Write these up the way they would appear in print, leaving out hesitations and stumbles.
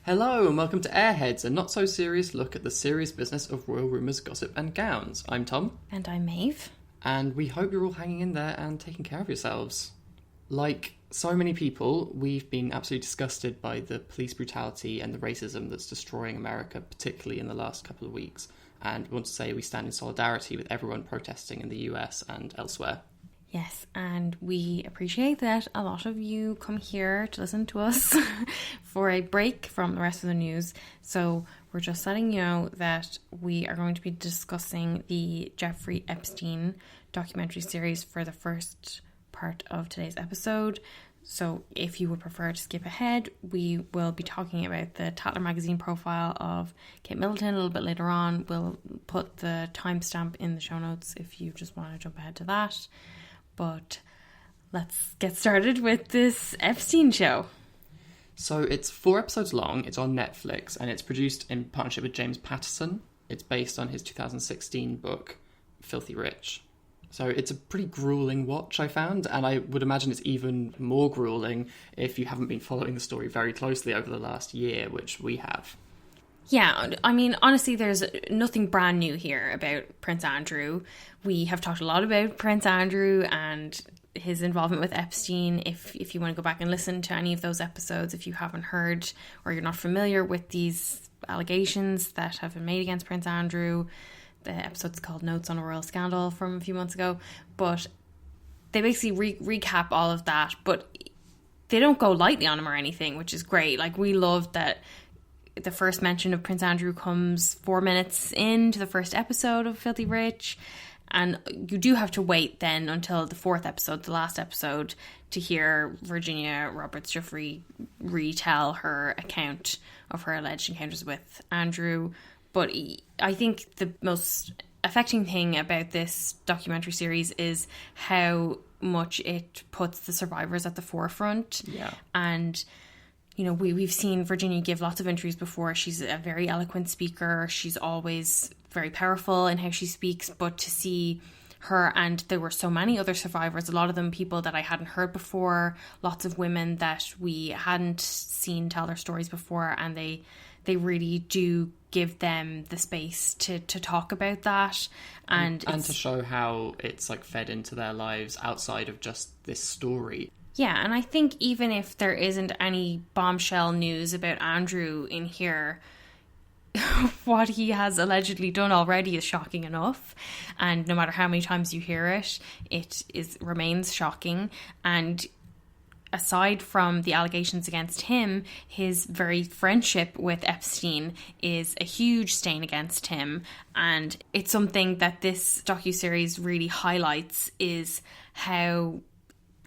Hello and welcome to Airheads, a not-so-serious look at the serious business of royal rumours, gossip and gowns. I'm Tom. And I'm Maeve. And we hope you're all hanging in there and taking care of yourselves. Like so many people, we've been absolutely disgusted by the police brutality and the racism that's destroying America, particularly in the last couple of weeks. And we want to say we stand in solidarity with everyone protesting in the US and elsewhere. Yes, and we appreciate that a lot of you come here to listen to us for a break from the rest of the news. So we're just letting you know that we are going to be discussing the Jeffrey Epstein documentary series for the first part of today's episode. So if you would prefer to skip ahead, we will be talking about the Tatler magazine profile of Kate Middleton a little bit later on. We'll put the timestamp in the show notes if you just want to jump ahead to that. But let's get started with this Epstein show. So it's 4 episodes long, it's on Netflix, and it's produced in partnership with James Patterson. It's based on his 2016 book, Filthy Rich. So it's a pretty gruelling watch, I found, and I would imagine it's even more gruelling if you haven't been following the story very closely over the last year, which we have. Yeah, I mean, honestly, there's nothing brand new here about Prince Andrew. We have talked a lot about Prince Andrew and his involvement with Epstein. If you want to go back and listen to any of those episodes, if you haven't heard or you're not familiar with these allegations that have been made against Prince Andrew, the episode's called Notes on a Royal Scandal from a few months ago. But they basically recap all of that, but they don't go lightly on him or anything, which is great. Like, we love that the first mention of Prince Andrew comes 4 minutes into the first episode of Filthy Rich, and you do have to wait then until the 4th episode, the last episode, to hear Virginia Roberts-Giuffre retell her account of her alleged encounters with Andrew. But I think the most affecting thing about this documentary series is how much it puts the survivors at the forefront. Yeah. And you know, we've seen Virginia give lots of interviews before. She's a very eloquent speaker. She's always very powerful in how she speaks. But to see her, and there were so many other survivors, a lot of them people that I hadn't heard before, lots of women that we hadn't seen tell their stories before, and they really do give them the space to talk about that. And to show how it's like fed into their lives outside of just this story. Yeah, and I think even if there isn't any bombshell news about Andrew in here, what he has allegedly done already is shocking enough. And no matter how many times you hear it, remains shocking. And aside from the allegations against him, his very friendship with Epstein is a huge stain against him. And it's something that this docuseries really highlights, is how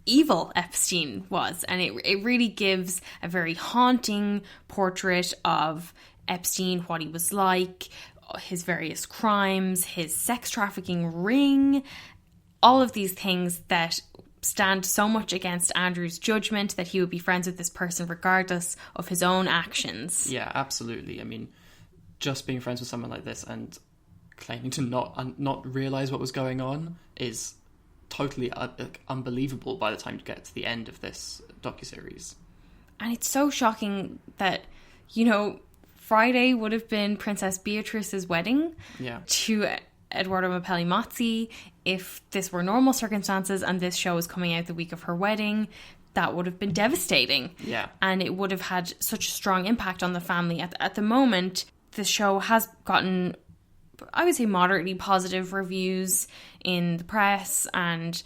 evil Epstein was. And it really gives a very haunting portrait of Epstein, what he was like, his various crimes, his sex trafficking ring, all of these things that stand so much against Andrew's judgment that he would be friends with this person regardless of his own actions. Yeah, absolutely. I mean, just being friends with someone like this and claiming to not realise what was going on is totally unbelievable by the time you get to the end of this docuseries. And it's so shocking that, you know, Friday would have been Princess Beatrice's wedding to Edoardo Mapelli-Mozzi. If this were normal circumstances and this show was coming out the week of her wedding, that would have been devastating. Yeah. And it would have had such a strong impact on the family. At the moment, the show has gotten, I would say, moderately positive reviews in the press, and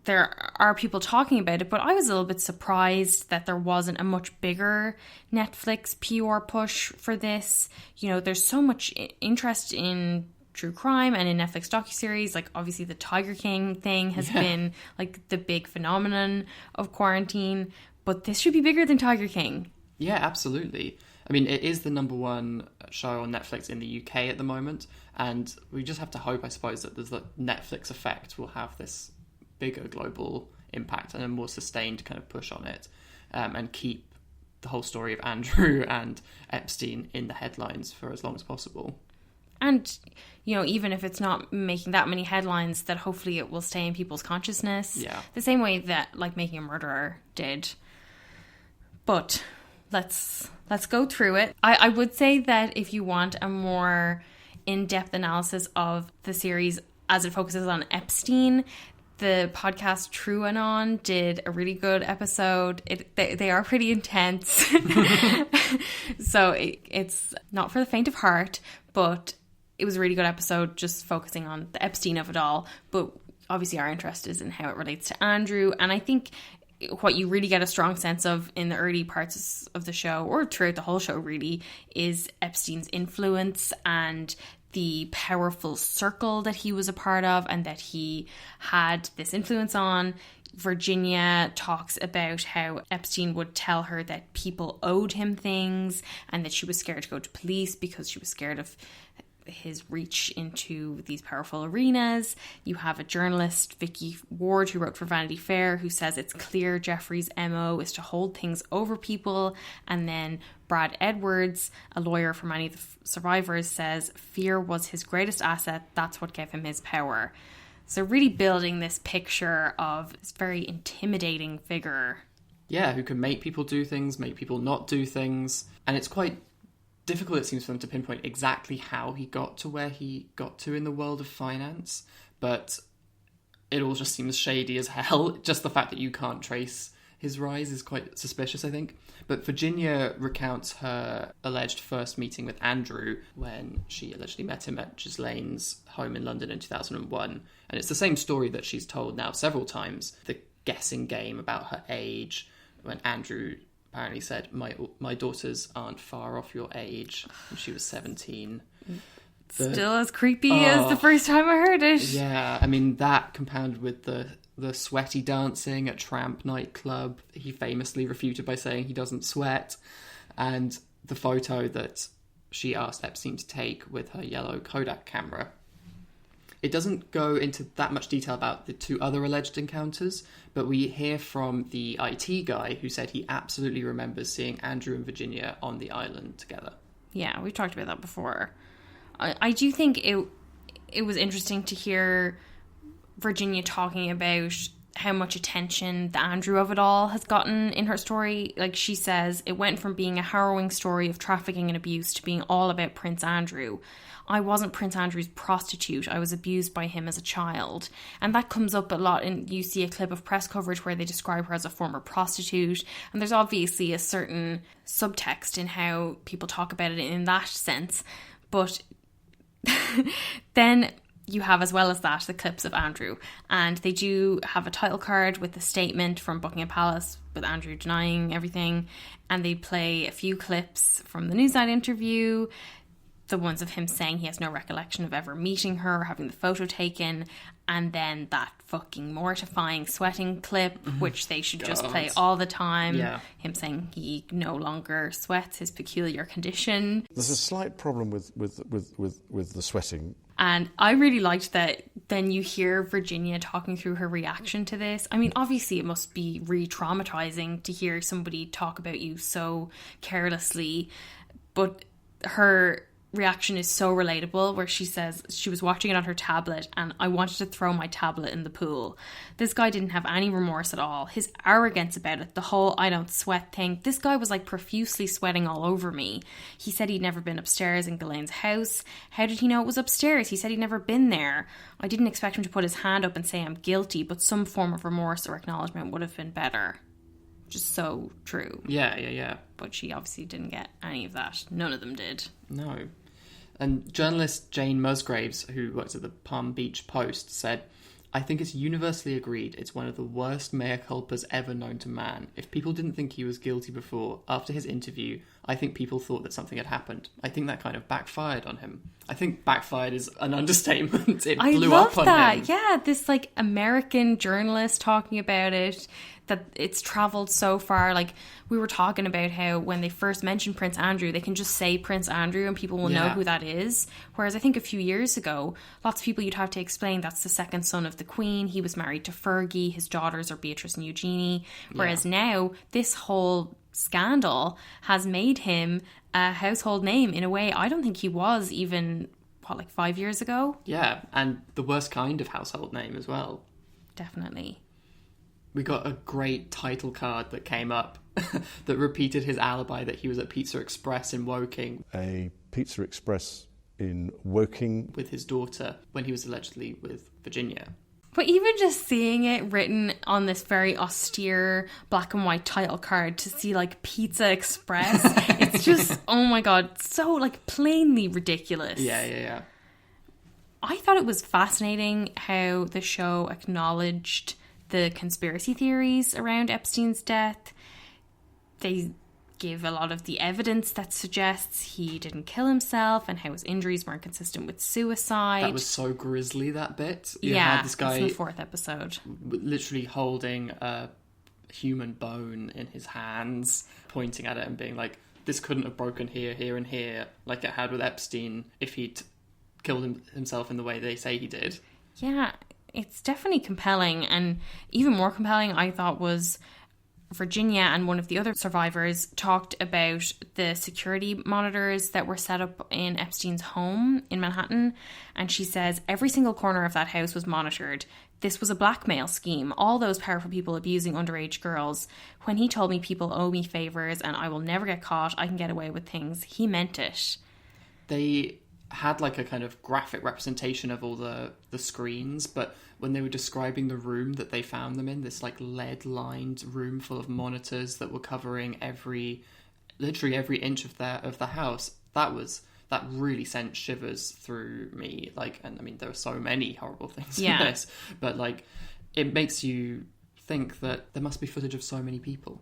there are people talking about it, but I was a little bit surprised that there wasn't a much bigger Netflix PR push for this. You know, there's so much interest in true crime and in Netflix docuseries. Like, obviously the Tiger King thing has been like the big phenomenon of quarantine, but this should be bigger than Tiger King. Yeah, absolutely. I mean, it is the #1 show on Netflix in the UK at the moment, and we just have to hope, I suppose, that the Netflix effect will have this bigger global impact and a more sustained kind of push on it, and keep the whole story of Andrew and Epstein in the headlines for as long as possible. And, you know, even if it's not making that many headlines, that hopefully it will stay in people's consciousness. Yeah. The same way that, like, Making a Murderer did. But let's go through it. I would say that if you want a more in-depth analysis of the series as it focuses on Epstein, the podcast True Anon did a really good episode. They are pretty intense. So it's not for the faint of heart, but it was a really good episode just focusing on the Epstein of it all. But obviously our interest is in how it relates to Andrew. And I think what you really get a strong sense of in the early parts of the show, or throughout the whole show really, is Epstein's influence and the powerful circle that he was a part of and that he had this influence on. Virginia talks about how Epstein would tell her that people owed him things and that she was scared to go to police because she was scared of his reach into these powerful arenas. You have a journalist, Vicky Ward, who wrote for Vanity Fair, who says it's clear Jeffrey's MO is to hold things over people. And then Brad Edwards, a lawyer for many of the survivors, says fear was his greatest asset. That's what gave him his power. So really building this picture of this very intimidating figure. Yeah, who can make people do things, make people not do things. And it's quite difficult, it seems, for them to pinpoint exactly how he got to where he got to in the world of finance, but it all just seems shady as hell. Just the fact that you can't trace his rise is quite suspicious, I think. But Virginia recounts her alleged first meeting with Andrew when she allegedly met him at Ghislaine's home in London in 2001. And it's the same story that she's told now several times. The guessing game about her age, when Andrew apparently said, my daughters aren't far off your age, when she was 17. Still as creepy as the first time I heard it. Yeah, I mean, that compounded with the sweaty dancing at Tramp nightclub, he famously refuted by saying he doesn't sweat, and the photo that she asked Epstein to take with her yellow Kodak camera. It doesn't go into that much detail about the two other alleged encounters, but we hear from the IT guy who said he absolutely remembers seeing Andrew and Virginia on the island together. Yeah, we've talked about that before. I do think it was interesting to hear Virginia talking about how much attention the Andrew of it all has gotten in her story. Like she says, it went from being a harrowing story of trafficking and abuse to being all about Prince Andrew. I wasn't Prince Andrew's prostitute. I was abused by him as a child. And that comes up a lot. And you see a clip of press coverage where they describe her as a former prostitute. And there's obviously a certain subtext in how people talk about it in that sense. But then you have, as well as that, the clips of Andrew. And they do have a title card with a statement from Buckingham Palace with Andrew denying everything. And they play a few clips from the Newsnight interview, the ones of him saying he has no recollection of ever meeting her or having the photo taken, and then that fucking mortifying sweating clip, which they should just play all the time. Yeah. Him saying he no longer sweats, his peculiar condition. There's a slight problem with the sweating. And I really liked that then you hear Virginia talking through her reaction to this. I mean, obviously it must be re-traumatizing to hear somebody talk about you so carelessly, but her reaction is so relatable, where she says she was watching it on her tablet and I wanted to throw my tablet in the pool. This guy didn't have any remorse at all. His arrogance about it, the whole I don't sweat thing, this guy was like profusely sweating all over me. He said he'd never been upstairs in Ghislaine's house. How did he know it was upstairs? He said he'd never been there. I didn't expect him to put his hand up and say I'm guilty, but some form of remorse or acknowledgement would have been better. Just so true. Yeah. But she obviously didn't get any of that. None of them did. No. And journalist Jane Musgraves, who works at the Palm Beach Post, said, I think it's universally agreed it's one of the worst mea culpas ever known to man. If people didn't think he was guilty before, after his interview, I think people thought that something had happened. I think that kind of backfired on him. I think backfired is an understatement. It blew up on him. Yeah, this like American journalist talking about it, that it's travelled so far. Like we were talking about how when they first mentioned Prince Andrew, they can just say Prince Andrew and people will know who that is. Whereas I think a few years ago, lots of people you'd have to explain that's the second son of the Queen. He was married to Fergie. His daughters are Beatrice and Eugenie. Whereas now this whole scandal has made him a household name in a way I don't think he was even, 5 years ago? Yeah, and the worst kind of household name as well. Definitely. We got a great title card that came up that repeated his alibi that he was at Pizza Express in Woking. A Pizza Express in Woking. With his daughter when he was allegedly with Virginia. But even just seeing it written on this very austere black and white title card to see like Pizza Express, it's just, oh my God, so like plainly ridiculous. Yeah. I thought it was fascinating how the show acknowledged the conspiracy theories around Epstein's death. They give a lot of the evidence that suggests he didn't kill himself and how his injuries weren't consistent with suicide. That was so grisly, that bit. You yeah, had this guy it's the 4th episode. Literally holding a human bone in his hands, pointing at it and being like, this couldn't have broken here, here and here, like it had with Epstein if he'd killed himself in the way they say he did. Yeah, it's definitely compelling. And even more compelling, I thought, was Virginia and one of the other survivors talked about the security monitors that were set up in Epstein's home in Manhattan. And she says every single corner of that house was monitored. This was a blackmail scheme. All those powerful people abusing underage girls. When he told me people owe me favors and I will never get caught, I can get away with things, he meant it. They had like a kind of graphic representation of all the screens, but when they were describing the room that they found them in, this like lead-lined room full of monitors that were covering literally every inch of the house, that really sent shivers through me. Like, and I mean, there are so many horrible things in this, but like, it makes you think that there must be footage of so many people.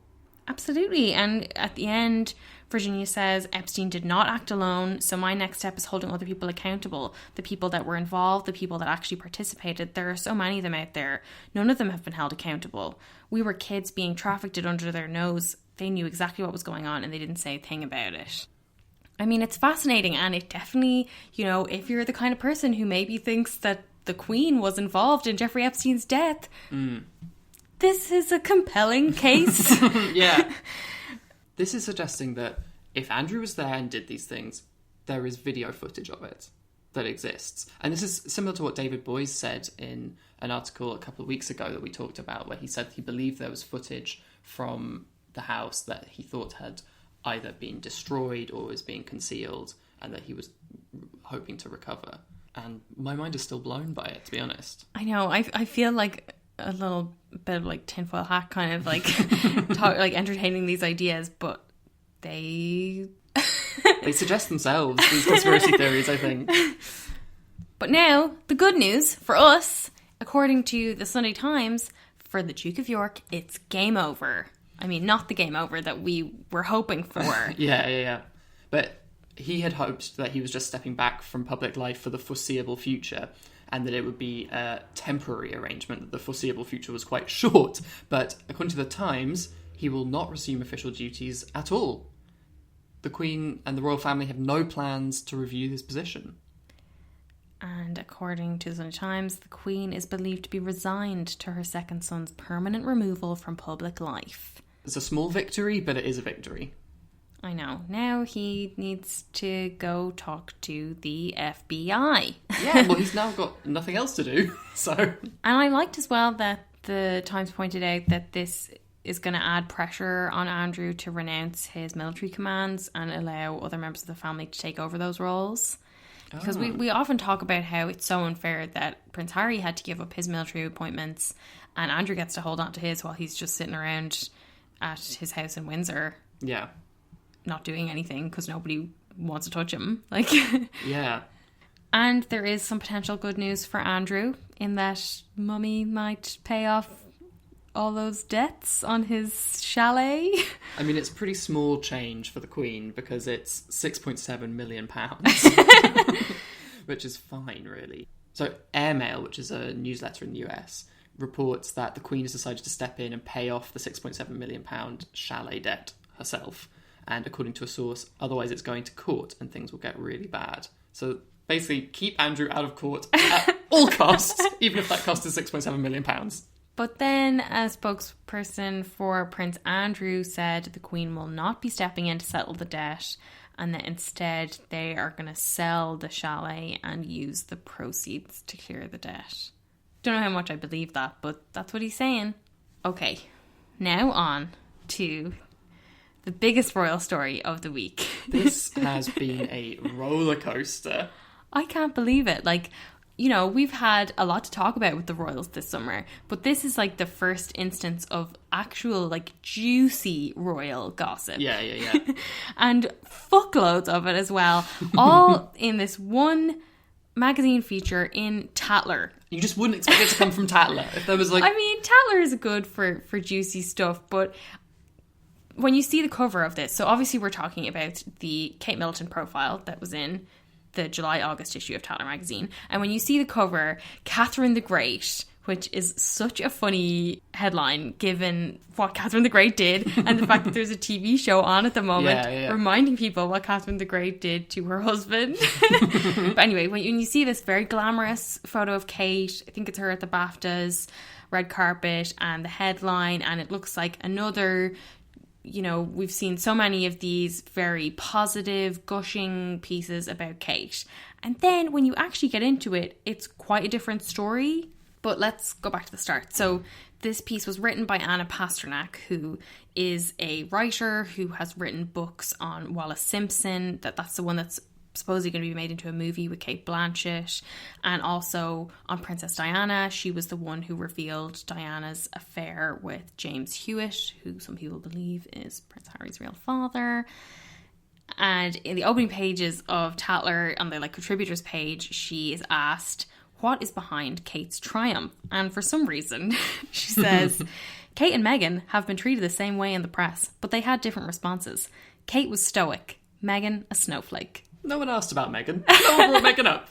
Absolutely. And at the end, Virginia says Epstein did not act alone, so my next step is holding other people accountable. The people that were involved, the people that actually participated. There are so many of them out there. None of them have been held accountable. We were kids being trafficked under their nose. They knew exactly what was going on and they didn't say a thing about it. I mean, it's fascinating, and it definitely, you know, if you're the kind of person who maybe thinks that the Queen was involved in Jeffrey Epstein's death... This is a compelling case. Yeah. This is suggesting that if Andrew was there and did these things, there is video footage of it that exists. And this is similar to what David Boies said in an article a couple of weeks ago that we talked about, where he said he believed there was footage from the house that he thought had either been destroyed or was being concealed and that he was hoping to recover. And my mind is still blown by it, to be honest. I know. I feel like a little bit of like tinfoil hat kind of like like entertaining these ideas, but they suggest themselves, these conspiracy theories, I think. But now the good news for us, according to the Sunday Times, for the Duke of York, it's game over. I mean, not the game over that we were hoping for. Yeah. But he had hoped that he was just stepping back from public life for the foreseeable future, and that it would be a temporary arrangement, that the foreseeable future was quite short. But according to the Times, he will not resume official duties at all. The Queen and the royal family have no plans to review his position. And according to the Sunday Times, the Queen is believed to be resigned to her second son's permanent removal from public life. It's a small victory, but it is a victory. I know. Now he needs to go talk to the FBI. Yeah, well, he's now got nothing else to do, so... And I liked as well that the Times pointed out that this is going to add pressure on Andrew to renounce his military commands and allow other members of the family to take over those roles. Because we often talk about how it's so unfair that Prince Harry had to give up his military appointments and Andrew gets to hold on to his while he's just sitting around at his house in Windsor. Yeah. Not doing anything because nobody wants to touch him. Like, yeah. And there is some potential good news for Andrew in that Mummy might pay off all those debts on his chalet. I mean, it's pretty small change for the Queen because it's £6.7 million, which is fine, really. So Airmail, which is a newsletter in the US, reports that the Queen has decided to step in and pay off the £6.7 million chalet debt herself. And according to a source, otherwise it's going to court and things will get really bad. So basically, keep Andrew out of court at all costs, even if that cost is £6.7 million. But then a spokesperson for Prince Andrew said the Queen will not be stepping in to settle the debt and that instead they are going to sell the chalet and use the proceeds to clear the debt. Don't know how much I believe that, but that's what he's saying. Okay, now on to the biggest royal story of the week. This has been a roller coaster. I can't believe it. Like, you know, we've had a lot to talk about with the royals this summer, but this is like the first instance of actual, like, juicy royal gossip. Yeah. And fuckloads of it as well. All in this one magazine feature in Tatler. You just wouldn't expect it to come from Tatler. If there was like... I mean, Tatler is good for juicy stuff, but when you see the cover of this, so obviously we're talking about the Kate Middleton profile that was in the July-August issue of Tatler magazine. And when you see the cover, Catherine the Great, which is such a funny headline given what Catherine the Great did and the fact that there's a TV show on at the moment reminding people what Catherine the Great did to her husband. But anyway, when you see this very glamorous photo of Kate, I think it's her at the BAFTAs, red carpet, and the headline, and it looks like another... You know, we've seen so many of these very positive, gushing pieces about Kate. And then when you actually get into it, it's quite a different story. But let's go back to the start. So this piece was written by Anna Pasternak, who is a writer who has written books on Wallace Simpson. That's the one that's supposedly going to be made into a movie with Cate Blanchett, and also on Princess Diana. She was the one who revealed Diana's affair with James Hewitt, who some people believe is Prince Harry's real father. And in the opening pages of Tatler, on the contributors page, she is asked what is behind Kate's triumph, and for some reason she says Kate and Meghan have been treated the same way in the press, but they had different responses. Kate was stoic, Meghan a snowflake. No one asked about Meghan. No one brought Meghan up.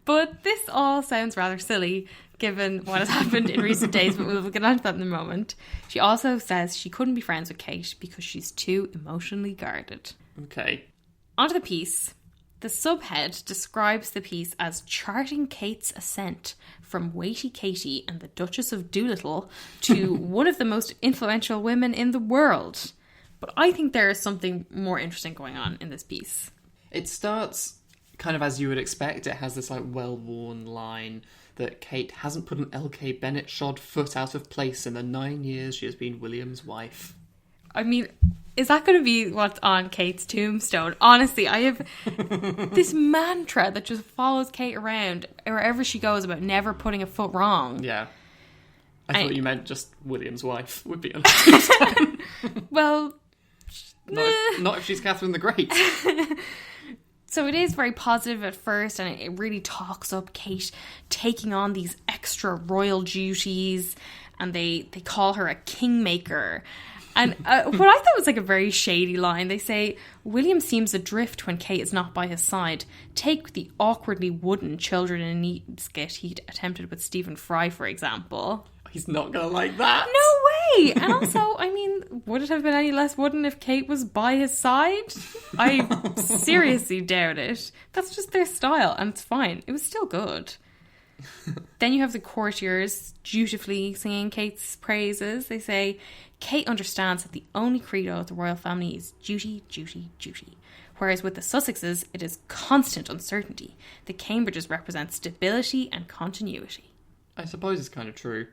But this all sounds rather silly, given what has happened in recent days, but we'll get on to that in a moment. She also says she couldn't be friends with Kate because she's too emotionally guarded. Okay. Onto the piece. The subhead describes the piece as charting Kate's ascent from Weighty Katie and the Duchess of Doolittle to one of the most influential women in the world. But I think there is something more interesting going on in this piece. It starts kind of as you would expect. It has this well-worn line that Kate hasn't put an LK Bennett shod foot out of place in the 9 years she has been William's wife. I mean, is that going to be what's on Kate's tombstone? Honestly, I have this mantra that just follows Kate around wherever she goes about never putting a foot wrong. Yeah. I thought you meant just William's wife would be on the tombstone. Well... Not if she's Catherine the Great. So it is very positive at first, and it really talks up Kate taking on these extra royal duties, and they call her a kingmaker. And what I thought was a very shady line, they say, William seems adrift when Kate is not by his side. Take the awkwardly wooden children in a neat skit he'd attempted with Stephen Fry, for example. He's not going to like that. No way! And also, I mean, would it have been any less wooden if Kate was by his side? I seriously doubt it. That's just their style, and it's fine. It was still good. Then you have the courtiers dutifully singing Kate's praises. They say, Kate understands that the only credo of the royal family is duty, duty, duty. Whereas with the Sussexes, it is constant uncertainty. The Cambridges represent stability and continuity. I suppose it's kind of true.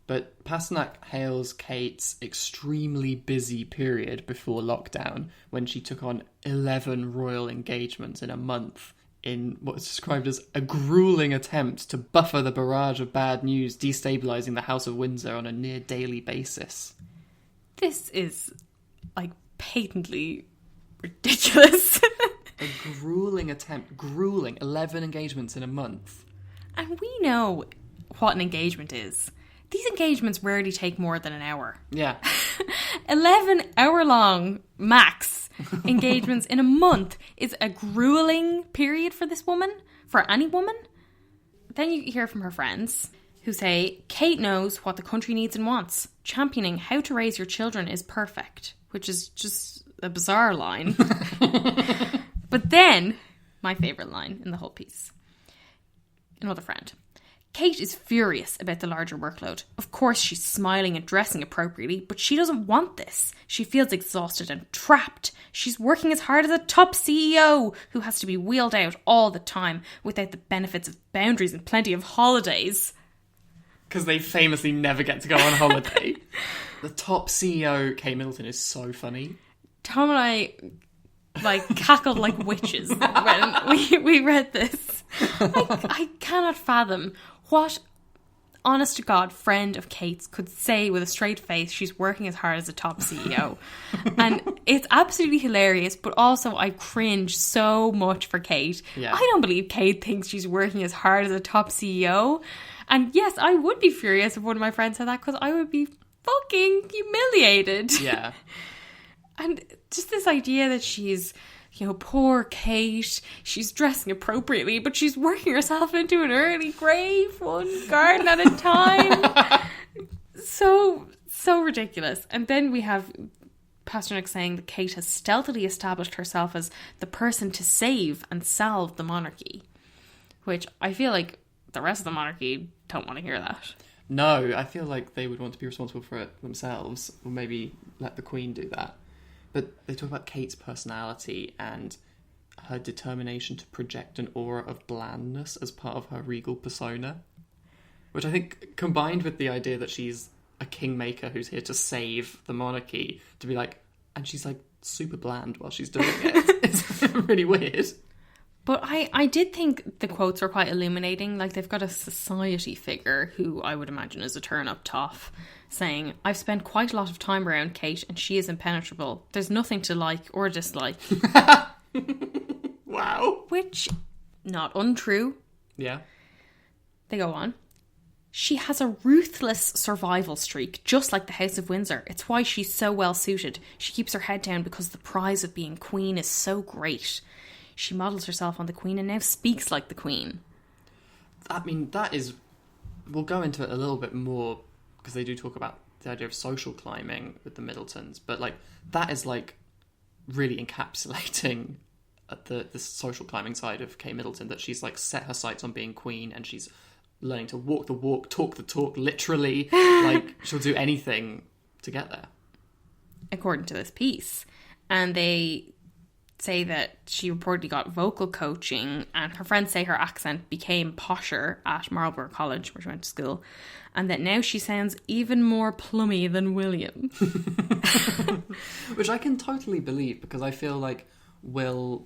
But Pasternak hails Kate's extremely busy period before lockdown, when she took on 11 royal engagements in a month, in what's described as a grueling attempt to buffer the barrage of bad news destabilising the House of Windsor on a near daily basis. This is, patently ridiculous. A grueling attempt. Grueling. 11 engagements in a month. And we know what an engagement is. These engagements rarely take more than an hour. Yeah. 11 hour-long, max, engagements in a month is a grueling period for this woman, for any woman. Then you hear from her friends, who say, Kate knows what the country needs and wants. Championing how to raise your children is perfect, which is just a bizarre line. But then, my favourite line in the whole piece. Another friend. Kate is furious about the larger workload. Of course, she's smiling and dressing appropriately, but she doesn't want this. She feels exhausted and trapped. She's working as hard as a top CEO who has to be wheeled out all the time without the benefits of boundaries and plenty of holidays. because they famously never get to go on holiday. The top CEO, Kate Middleton, is so funny. Tom and I cackled like witches when we read this. I cannot fathom what, honest to God, friend of Kate's could say with a straight face she's working as hard as a top CEO. And it's absolutely hilarious, but also I cringe so much for Kate. Yeah. I don't believe Kate thinks she's working as hard as a top CEO. And yes, I would be furious if one of my friends said that, because I would be fucking humiliated. Yeah. And just this idea that she's, poor Kate, she's dressing appropriately, but she's working herself into an early grave, one garden at a time. So ridiculous. And then we have Pasternak saying that Kate has stealthily established herself as the person to save and salve the monarchy, which I feel like the rest of the monarchy don't want to hear that. No, I feel like they would want to be responsible for it themselves, or maybe let the Queen do that. But they talk about Kate's personality and her determination to project an aura of blandness as part of her regal persona, which I think, combined with the idea that she's a kingmaker who's here to save the monarchy, to be like, and she's like super bland while she's doing it. It's really weird. But I did think the quotes were quite illuminating. Like, they've got a society figure who I would imagine is a turn-up toff saying, I've spent quite a lot of time around Kate and she is impenetrable. There's nothing to like or dislike. Wow. Which, not untrue. Yeah. They go on. She has a ruthless survival streak, just like the House of Windsor. It's why she's so well suited. She keeps her head down because the prize of being queen is so great. She models herself on the Queen and now speaks like the Queen. I mean, that is... We'll go into it a little bit more, because they do talk about the idea of social climbing with the Middletons, but, like, that is, like, really encapsulating the social climbing side of Kate Middleton, that she's, like, set her sights on being queen, and she's learning to walk the walk, talk the talk, literally. Like, she'll do anything to get there. According to this piece. And they say that she reportedly got vocal coaching, and her friends say her accent became posher at Marlborough College, where she went to school, and that now she sounds even more plummy than William. Which I can totally believe, because I feel like Will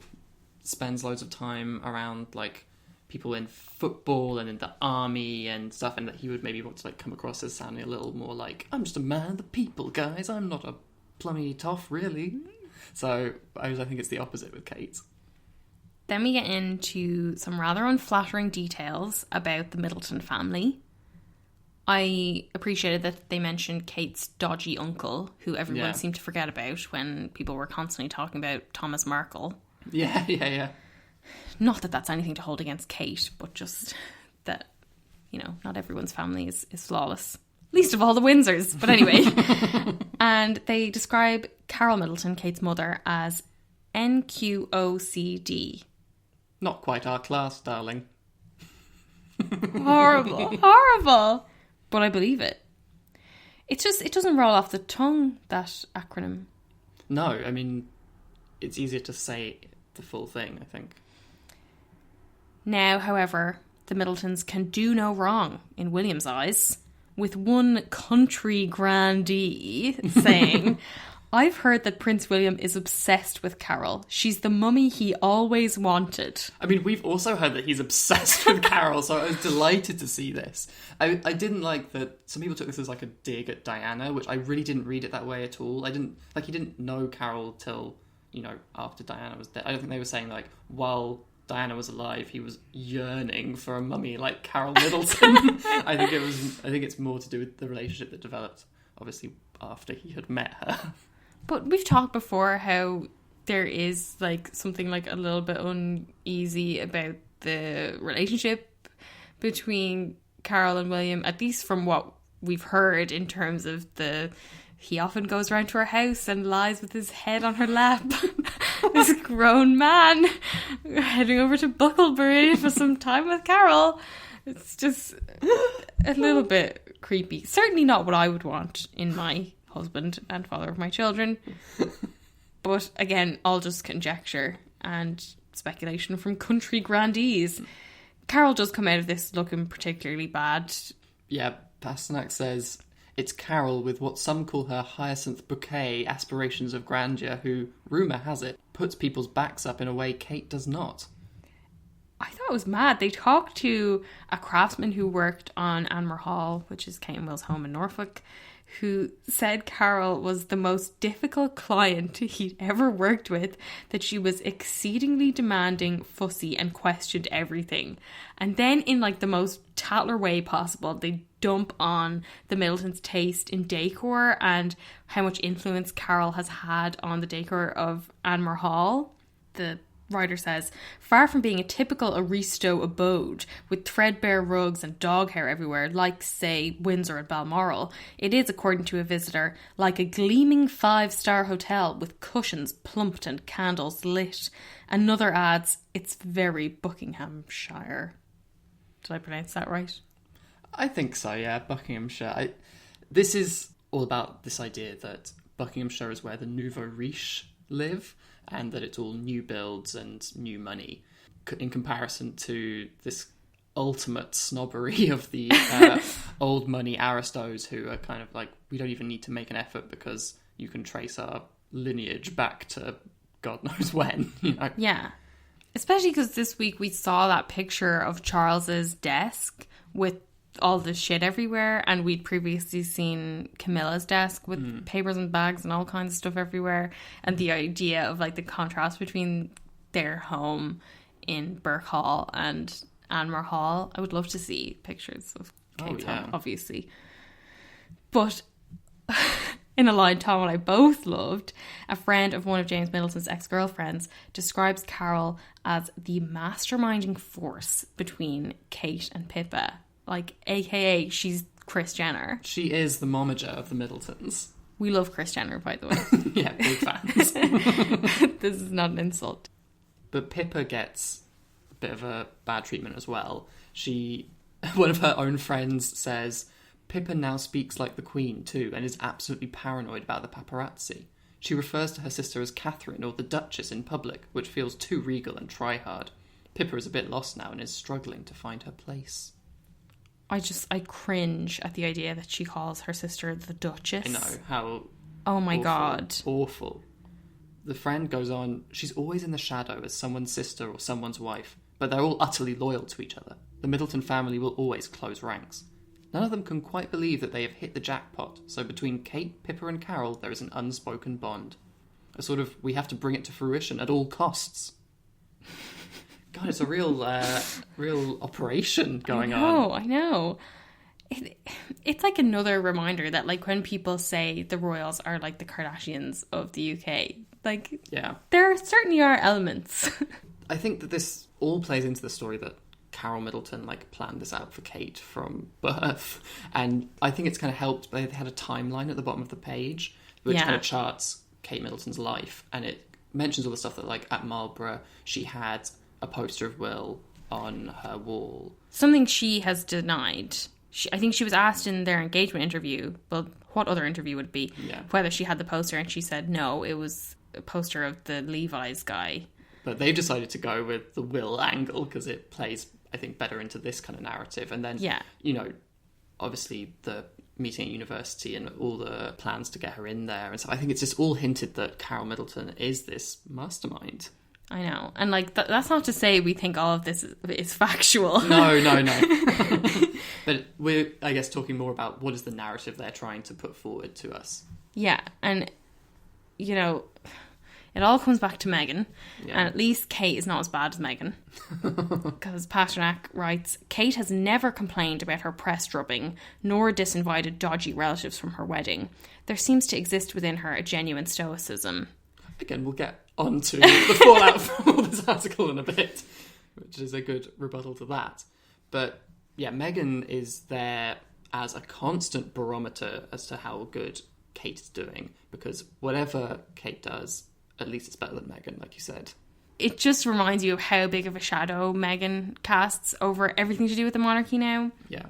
spends loads of time around, like, people in football and in the army and stuff, and that he would maybe want to, like, come across as sounding a little more like, I'm just a man of the people, guys, I'm not a plummy toff, really. So I think it's the opposite with Kate. Then we get into some rather unflattering details about the Middleton family. I appreciated that they mentioned Kate's dodgy uncle, who everyone seemed to forget about when people were constantly talking about Thomas Markle. Yeah. Not that that's anything to hold against Kate, but just that, not everyone's family is flawless. Least of all the Windsors. But anyway. And they describe Carol Middleton, Kate's mother, as NQOCD. Not quite our class, darling. Horrible. But I believe it. It's just, it doesn't roll off the tongue, that acronym. No, I mean, it's easier to say the full thing, I think. Now, however, the Middletons can do no wrong in William's eyes, with one country grandee saying, I've heard that Prince William is obsessed with Carol. She's the mummy he always wanted. I mean, we've also heard that he's obsessed with Carol, so I was delighted to see this. I didn't like that some people took this as like a dig at Diana, which I really didn't read it that way at all. He didn't know Carol till, after Diana was dead. I don't think they were saying, like, while Diana was alive, he was yearning for a mummy like Carol Middleton. I think it's more to do with the relationship that developed, obviously, after he had met her. But we've talked before how there is like something like a little bit uneasy about the relationship between Carol and William, at least from what we've heard in terms of he often goes around to her house and lies with his head on her lap. This grown man heading over to Bucklebury for some time with Carol. It's just a little bit creepy. Certainly not what I would want in my husband and father of my children. But again, all just conjecture and speculation from country grandees. Carol does come out of this looking particularly bad. Yeah, Pasternak says, it's Carol with what some call her hyacinth bouquet aspirations of grandeur who, rumour has it, puts people's backs up in a way Kate does not. I thought it was mad. They talked to a craftsman who worked on Anmore Hall, which is Kate and Will's home in Norfolk, who said Carol was the most difficult client he'd ever worked with, that she was exceedingly demanding, fussy, and questioned everything. And then in like the most Tatler way possible, they dump on the Middletons' taste in decor and how much influence Carol has had on the decor of Anmore Hall. The writer says, far from being a typical aristo abode with threadbare rugs and dog hair everywhere, like, say, Windsor and Balmoral, it is, according to a visitor, like a gleaming 5-star hotel with cushions plumped and candles lit. Another adds, it's very Buckinghamshire. Did I pronounce that right? I think so, yeah, Buckinghamshire. This is all about this idea that Buckinghamshire is where the nouveau riche live, and that it's all new builds and new money, in comparison to this ultimate snobbery of the old money aristos who are kind of like, we don't even need to make an effort because you can trace our lineage back to God knows when, you know? Yeah. Especially because this week we saw that picture of Charles's desk with all the shit everywhere, and we'd previously seen Camilla's desk with papers and bags and all kinds of stuff everywhere, and the idea of like the contrast between their home in Burke Hall and Anmore Hall. I would love to see pictures of Kate's home, obviously. But in a line Tom and I both loved, a friend of one of James Middleton's ex-girlfriends describes Carol as the masterminding force between Kate and Pippa. Like, aka, she's Kris Jenner. She is the momager of the Middletons. We love Kris Jenner, by the way. Yeah, big fans. This is not an insult. But Pippa gets a bit of a bad treatment as well. One of her own friends says, Pippa now speaks like the Queen too, and is absolutely paranoid about the paparazzi. She refers to her sister as Catherine or the Duchess in public, which feels too regal and try-hard. Pippa is a bit lost now and is struggling to find her place. I cringe at the idea that she calls her sister the Duchess. I know, how oh my awful, God. Awful. The friend goes on, she's always in the shadow as someone's sister or someone's wife, but they're all utterly loyal to each other. The Middleton family will always close ranks. None of them can quite believe that they have hit the jackpot, so between Kate, Pippa and Carol there is an unspoken bond. A sort of, we have to bring it to fruition at all costs. God, it's a real operation going on. I know. It's like another reminder that, like, when people say the royals are like the Kardashians of the UK, like, yeah, there certainly are elements. I think that this all plays into the story that Carol Middleton, like, planned this out for Kate from birth. And I think it's kind of helped. They had a timeline at the bottom of the page, which kind of charts Kate Middleton's life. And it mentions all the stuff that, like, at Marlborough, she had a poster of Will on her wall. Something she has denied. I think she was asked in their engagement interview, well, what other interview would it be? Yeah. Whether she had the poster, and she said no, it was a poster of the Levi's guy. But they've decided to go with the Will angle because it plays, I think, better into this kind of narrative. And then, you know, obviously the meeting at university and all the plans to get her in there. And so I think it's just all hinted that Carol Middleton is this mastermind. I know. And, like, that's not to say we think all of this is factual. No. But we're, I guess, talking more about what is the narrative they're trying to put forward to us. Yeah. And, you know, it all comes back to Meghan. Yeah. And at least Kate is not as bad as Meghan. Because Pasternak writes, Kate has never complained about her press drubbing, nor disinvited dodgy relatives from her wedding. There seems to exist within her a genuine stoicism. Again, we'll get onto the fallout from all this article in a bit, which is a good rebuttal to that. But yeah, Meghan is there as a constant barometer as to how good Kate is doing, because whatever Kate does, at least it's better than Meghan, like you said. It just reminds you of how big of a shadow Meghan casts over everything to do with the monarchy now. Yeah.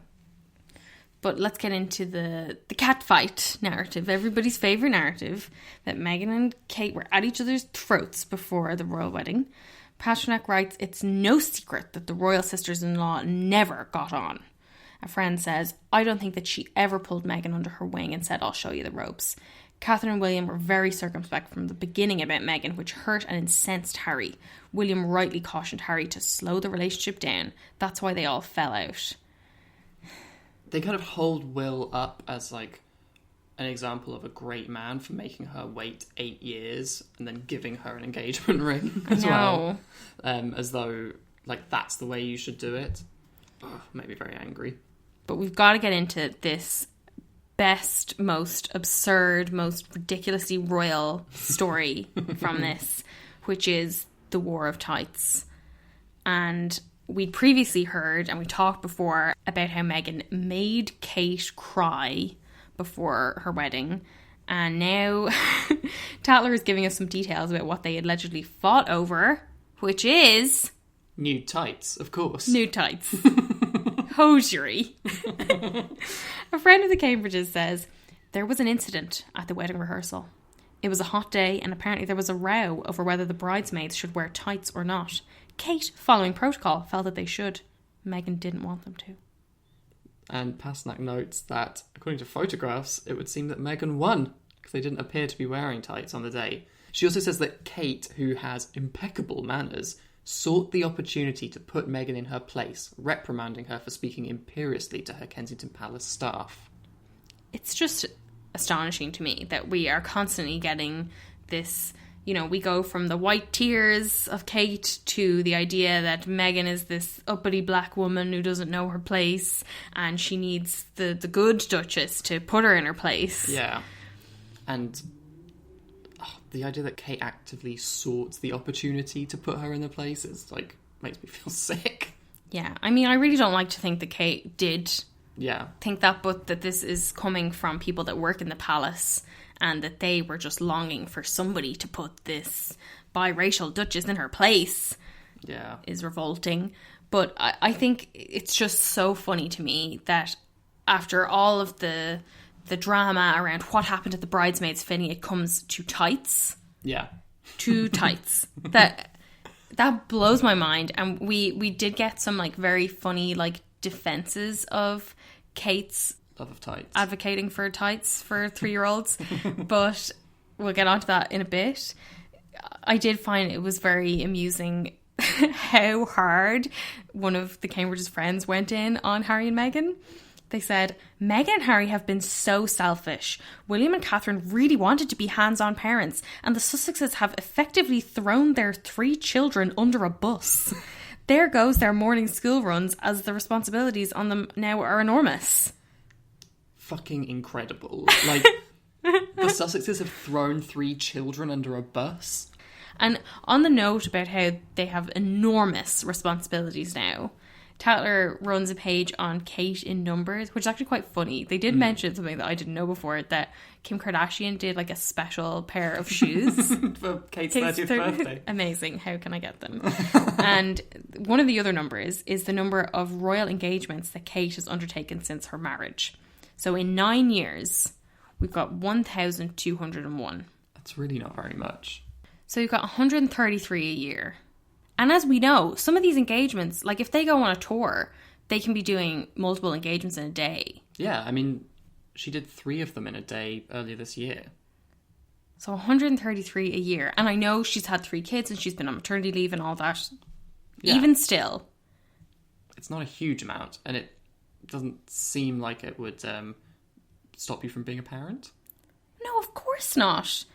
But let's get into the catfight narrative, everybody's favourite narrative, that Meghan and Kate were at each other's throats before the royal wedding. Pasternak writes, it's no secret that the royal sisters-in-law never got on. A friend says, I don't think that she ever pulled Meghan under her wing and said, I'll show you the ropes. Catherine and William were very circumspect from the beginning about Meghan, which hurt and incensed Harry. William rightly cautioned Harry to slow the relationship down. That's why they all fell out. They kind of hold Will up as like an example of a great man for making her wait 8 years and then giving her an engagement ring as well. As though like that's the way you should do it. Ugh, made me very angry. But we've got to get into this best, most absurd, most ridiculously royal story from this, which is the War of Tights. And we'd previously heard, and we talked before, about how Meghan made Kate cry before her wedding. And now Tatler is giving us some details about what they allegedly fought over, which is... nude tights, of course. Nude tights. Hosiery. A friend of the Cambridges says, there was an incident at the wedding rehearsal. It was a hot day and apparently there was a row over whether the bridesmaids should wear tights or not. Kate, following protocol, felt that they should. Meghan didn't want them to. And Pasternak notes that, according to photographs, it would seem that Meghan won because they didn't appear to be wearing tights on the day. She also says that Kate, who has impeccable manners, sought the opportunity to put Meghan in her place, reprimanding her for speaking imperiously to her Kensington Palace staff. It's just astonishing to me that we are constantly getting this, you know, we go from the white tears of Kate to the idea that Meghan is this uppity black woman who doesn't know her place and she needs the good Duchess to put her in her place. Yeah. And the idea that Kate actively sought the opportunity to put her in the place is, like, makes me feel sick. Yeah, I mean, I really don't like to think that Kate did think that, but that this is coming from people that work in the palace and that they were just longing for somebody to put this biracial Duchess in her place is revolting. But I think it's just so funny to me that after all of the drama around what happened at the bridesmaids' finny, it comes to tights. Yeah. To tights. That blows my mind. And we did get some like very funny like defenses of Kate's love of tights, advocating for tights for 3-year-olds. But we'll get onto that in a bit. I did find it was very amusing how hard one of the Cambridge's friends went in on Harry and Meghan. They said, Meghan and Harry have been so selfish. William and Catherine really wanted to be hands-on parents, and the Sussexes have effectively thrown their 3 children under a bus. There goes their morning school runs, as the responsibilities on them now are enormous. Fucking incredible. Like, the Sussexes have thrown 3 children under a bus. And on the note about how they have enormous responsibilities now, Tatler runs a page on Kate in Numbers, which is actually quite funny. They did mention something that I didn't know before, that Kim Kardashian did like a special pair of shoes for Kate's 30th birthday. Amazing. How can I get them? And one of the other numbers is the number of royal engagements that Kate has undertaken since her marriage. So in 9 years, we've got 1,201. That's really not very much. So you've got 133 a year. And as we know, some of these engagements, like if they go on a tour, they can be doing multiple engagements in a day. Yeah, I mean, she did 3 of them in a day earlier this year. So 133 a year. And I know she's had 3 kids and she's been on maternity leave and all that. Yeah. Even still. It's not a huge amount, and it doesn't seem like it would stop you from being a parent. No, of course not.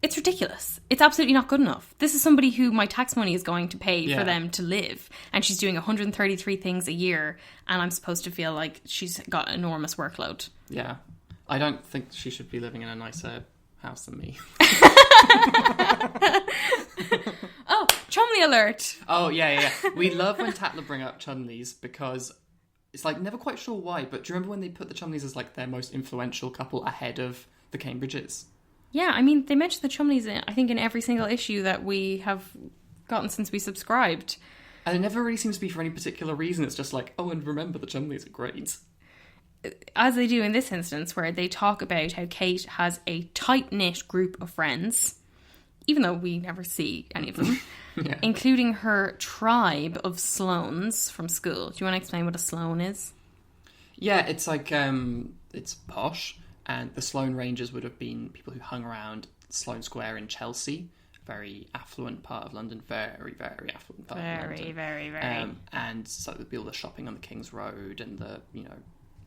It's ridiculous. It's absolutely not good enough. This is somebody who my tax money is going to pay for them to live. And she's doing 133 things a year. And I'm supposed to feel like she's got an enormous workload. Yeah. I don't think she should be living in a nicer house than me. Oh, Chumley alert. Oh, yeah. We love when Tatler bring up Chumleys because it's like never quite sure why. But do you remember when they put the Chumleys as like their most influential couple ahead of the Cambridges? Yeah, I mean, they mentioned the Chumleys, I think, in every single issue that we have gotten since we subscribed. And it never really seems to be for any particular reason. It's just like, oh, and remember, the Chumleys are great. As they do in this instance, where they talk about how Kate has a tight-knit group of friends, even though we never see any of them, including her tribe of Sloanes from school. Do you want to explain what a Sloane is? Yeah, it's like, it's posh, and the Sloane Rangers would have been people who hung around Sloane Square in Chelsea, very affluent part of London, very, very affluent part of London. Very. And so there'd be all the shopping on the King's Road and the,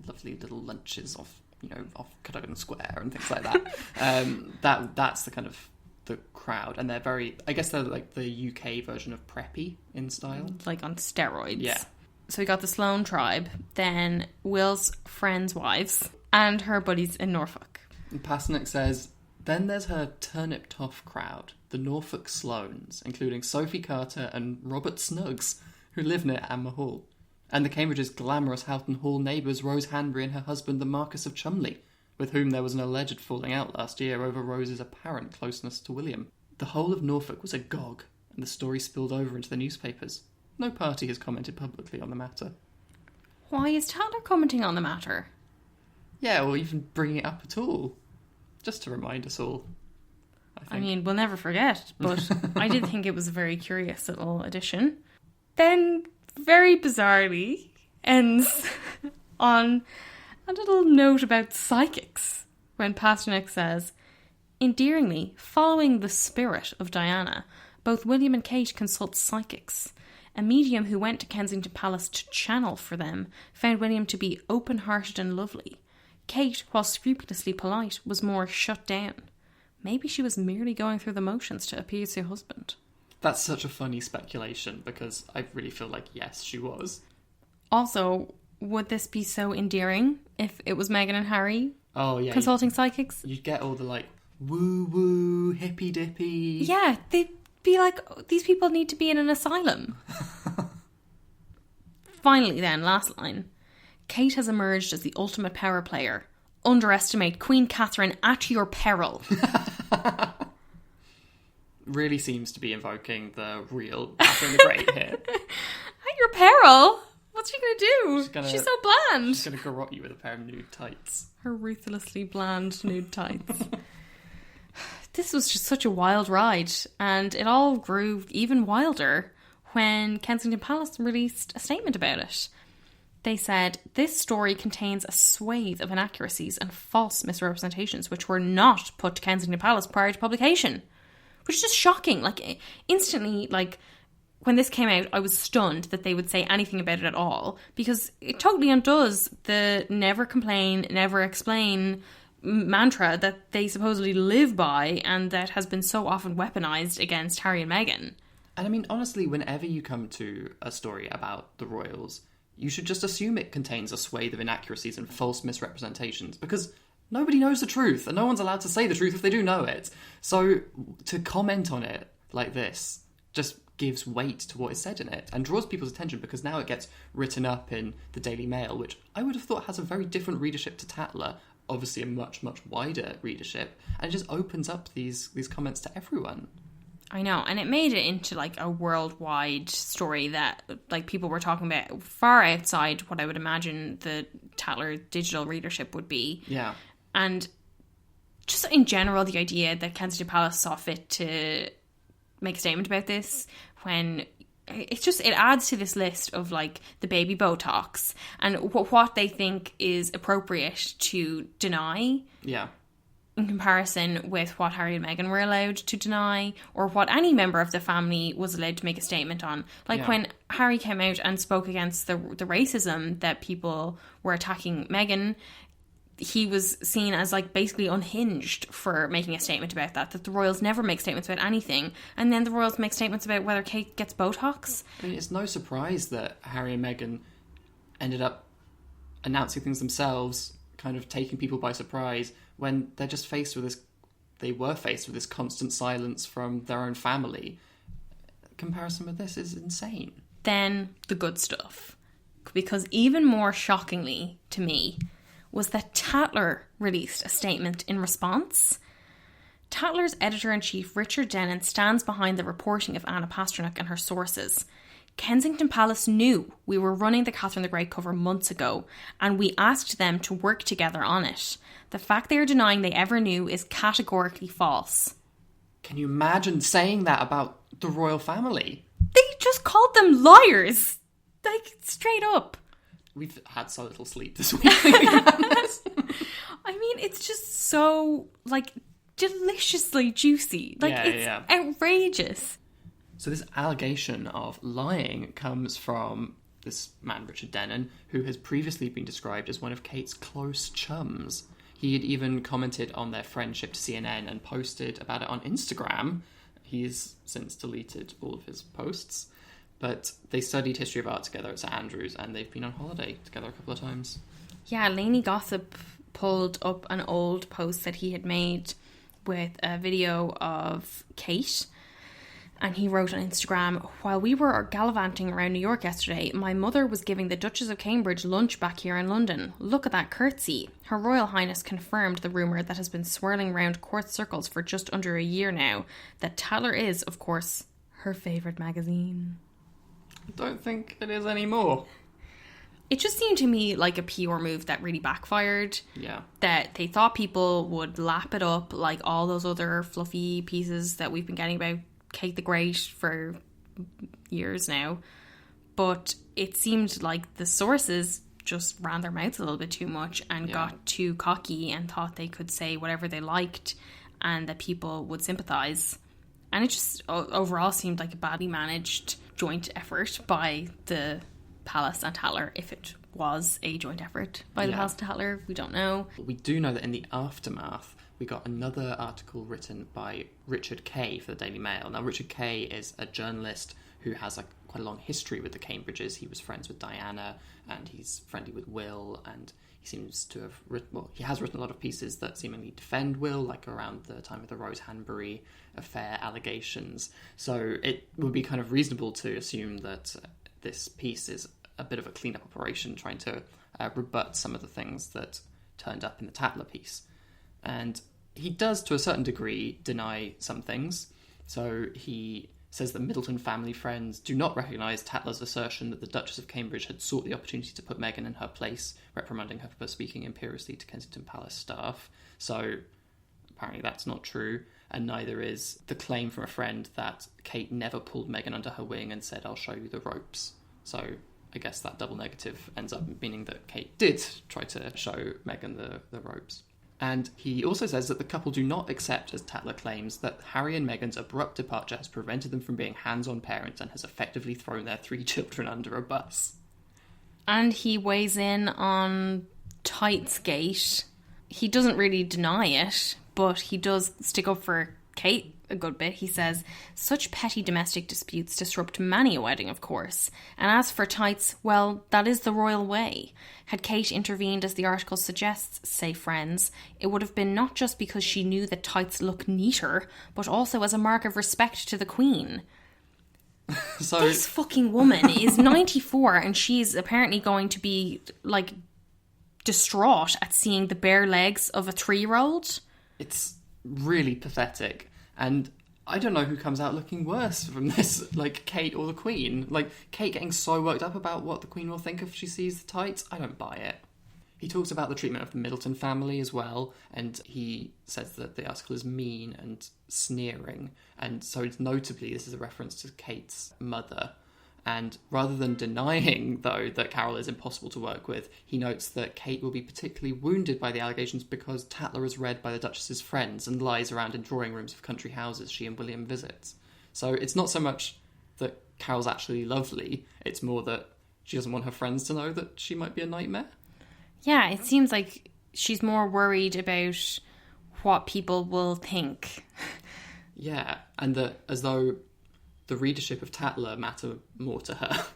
lovely little lunches off Cadogan Square and things like that. That's the kind of the crowd, and they're like the UK version of preppy in style, like on steroids. Yeah. So we got the Sloane tribe, then Will's friends' wives, and her buddies in Norfolk. And Pasternak says, then there's her turnip toff crowd, the Norfolk Sloanes, including Sophie Carter and Robert Snuggs, who live near Amber Hall, and the Cambridge's glamorous Houghton Hall neighbours Rose Hanbury and her husband the Marquis of Cholmondeley, with whom there was an alleged falling out last year over Rose's apparent closeness to William. The whole of Norfolk was agog, and the story spilled over into the newspapers. No party has commented publicly on the matter. Why is Tatler commenting on the matter? Yeah, or even bringing it up at all. Just to remind us all, I think. I mean, we'll never forget, but I did think it was a very curious little addition. Then, very bizarrely, ends on a little note about psychics, when Pasternak says, endearingly, following the spirit of Diana, both William and Kate consult psychics. A medium who went to Kensington Palace to channel for them found William to be open-hearted and lovely. Kate, while scrupulously polite, was more shut down. Maybe she was merely going through the motions to appease her husband. That's such a funny speculation, because I really feel like, yes, she was. Also, would this be so endearing if it was Meghan and Harry consulting psychics? You'd get all the, woo-woo, hippy-dippy... Yeah, they'd be like, these people need to be in an asylum. Finally then, last line. Kate has emerged as the ultimate power player. Underestimate Queen Catherine at your peril. Really seems to be invoking the real Catherine the Great here. At your peril? What's she going to do? She's so bland. She's going to garrote you with a pair of nude tights. Her ruthlessly bland nude tights. This was just such a wild ride, and it all grew even wilder when Kensington Palace released a statement about it. They said, this story contains a swathe of inaccuracies and false misrepresentations which were not put to Kensington Palace prior to publication. Which is just shocking. Instantly, when this came out, I was stunned that they would say anything about it at all, because it totally undoes the never complain, never explain mantra that they supposedly live by and that has been so often weaponized against Harry and Meghan. And I mean, honestly, whenever you come to a story about the royals, you should just assume it contains a swathe of inaccuracies and false misrepresentations, because nobody knows the truth, and no one's allowed to say the truth if they do know it. So to comment on it like this just gives weight to what is said in it and draws people's attention, because now it gets written up in the Daily Mail, which I would have thought has a very different readership to Tatler, obviously a much, much wider readership, and it just opens up these comments to everyone. I know, and it made it into a worldwide story that people were talking about far outside what I would imagine the Tatler digital readership would be. Yeah. And just in general, the idea that Kensington Palace saw fit to make a statement about this, when it adds to this list of the baby Botox and what they think is appropriate to deny. Yeah. In comparison with what Harry and Meghan were allowed to deny, or what any member of the family was allowed to make a statement on. When Harry came out and spoke against the racism that people were attacking Meghan, he was seen as basically unhinged for making a statement about that the royals never make statements about anything, and then the royals make statements about whether Kate gets Botox. I mean, it's no surprise that Harry and Meghan ended up announcing things themselves, kind of taking people by surprise, when they're just they were faced with this constant silence from their own family. Comparison with this is insane. Then the good stuff, because even more shockingly to me was that Tatler released a statement in response. Tatler's editor-in-chief Richard Dennon stands behind the reporting of Anna Pasternak and her sources. Kensington Palace knew we were running the Catherine the Great cover months ago, and we asked them to work together on it. The fact they are denying they ever knew is categorically false. Can you imagine saying that about the royal family? They just called them liars! Straight up. we've had so little sleep this week. I mean, it's just so, like, deliciously juicy. Like, it's outrageous. So this allegation of lying comes from this man, Richard Dennon, who has previously been described as one of Kate's close chums. He had even commented on their friendship to CNN and posted about it on Instagram. He's since deleted all of his posts. But they studied history of art together at St Andrews, and they've been on holiday together a couple of times. Yeah, Lainey Gossip pulled up an old post that he had made with a video of Kate. And he wrote on Instagram, "While we were gallivanting around New York yesterday, my mother was giving the Duchess of Cambridge lunch back here in London. Look at that curtsy. Her Royal Highness confirmed the rumour that has been swirling round court circles for just under a year now, that Tatler is, of course, her favourite magazine." I don't think it is anymore. It just seemed to me like a PR move that really backfired. Yeah. That they thought people would lap it up like all those other fluffy pieces that we've been getting about Kate the Great for years now. But it seemed like the sources just ran their mouths a little bit too much and got too cocky and thought they could say whatever they liked and that people would sympathise. And it just overall seemed like a badly managed joint effort by the Palace and Tatler, if it was a joint effort by the Palace and Tatler. We don't know. We do know that in the aftermath, we got another article written by Richard Kay for the Daily Mail. Now, Richard Kay is a journalist who has quite a long history with the Cambridges. He was friends with Diana, and he's friendly with Will, and he seems to have he has written a lot of pieces that seemingly defend Will, like around the time of the Rose Hanbury affair allegations. So it would be kind of reasonable to assume that this piece is a bit of a clean-up operation, trying to rebut some of the things that turned up in the Tatler piece. And he does, to a certain degree, deny some things. So he says that Middleton family friends do not recognise Tatler's assertion that the Duchess of Cambridge had sought the opportunity to put Meghan in her place, reprimanding her for speaking imperiously to Kensington Palace staff. So apparently that's not true. And neither is the claim from a friend that Kate never pulled Meghan under her wing and said, "I'll show you the ropes." So I guess that double negative ends up meaning that Kate did try to show Meghan the ropes. And he also says that the couple do not accept, as Tatler claims, that Harry and Meghan's abrupt departure has prevented them from being hands-on parents and has effectively thrown their 3 children under a bus. And he weighs in on Tightsgate. He doesn't really deny it, but he does stick up for Kate a good bit. He says, "Such petty domestic disputes disrupt many a wedding, of course. And as for tights, well, that is the royal way. Had Kate intervened as the article suggests, say friends, it would have been not just because she knew that tights look neater, but also as a mark of respect to the Queen." So this fucking woman is 94 and she's apparently going to be, like, distraught at seeing the bare legs of a 3-year-old. It's really pathetic. And I don't know who comes out looking worse from this, like Kate or the Queen. Like, Kate getting so worked up about what the Queen will think if she sees the tights. I don't buy it. He talks about the treatment of the Middleton family as well, and he says that the article is mean and sneering. And so notably, this is a reference to Kate's mother. And rather than denying, though, that Carol is impossible to work with, he notes that Kate will be particularly wounded by the allegations because Tatler is read by the Duchess's friends and lies around in drawing rooms of country houses she and William visits. So it's not so much that Carol's actually lovely, it's more that she doesn't want her friends to know that she might be a nightmare. Yeah, it seems like she's more worried about what people will think. Yeah, and that as though the readership of Tatler matter more to her.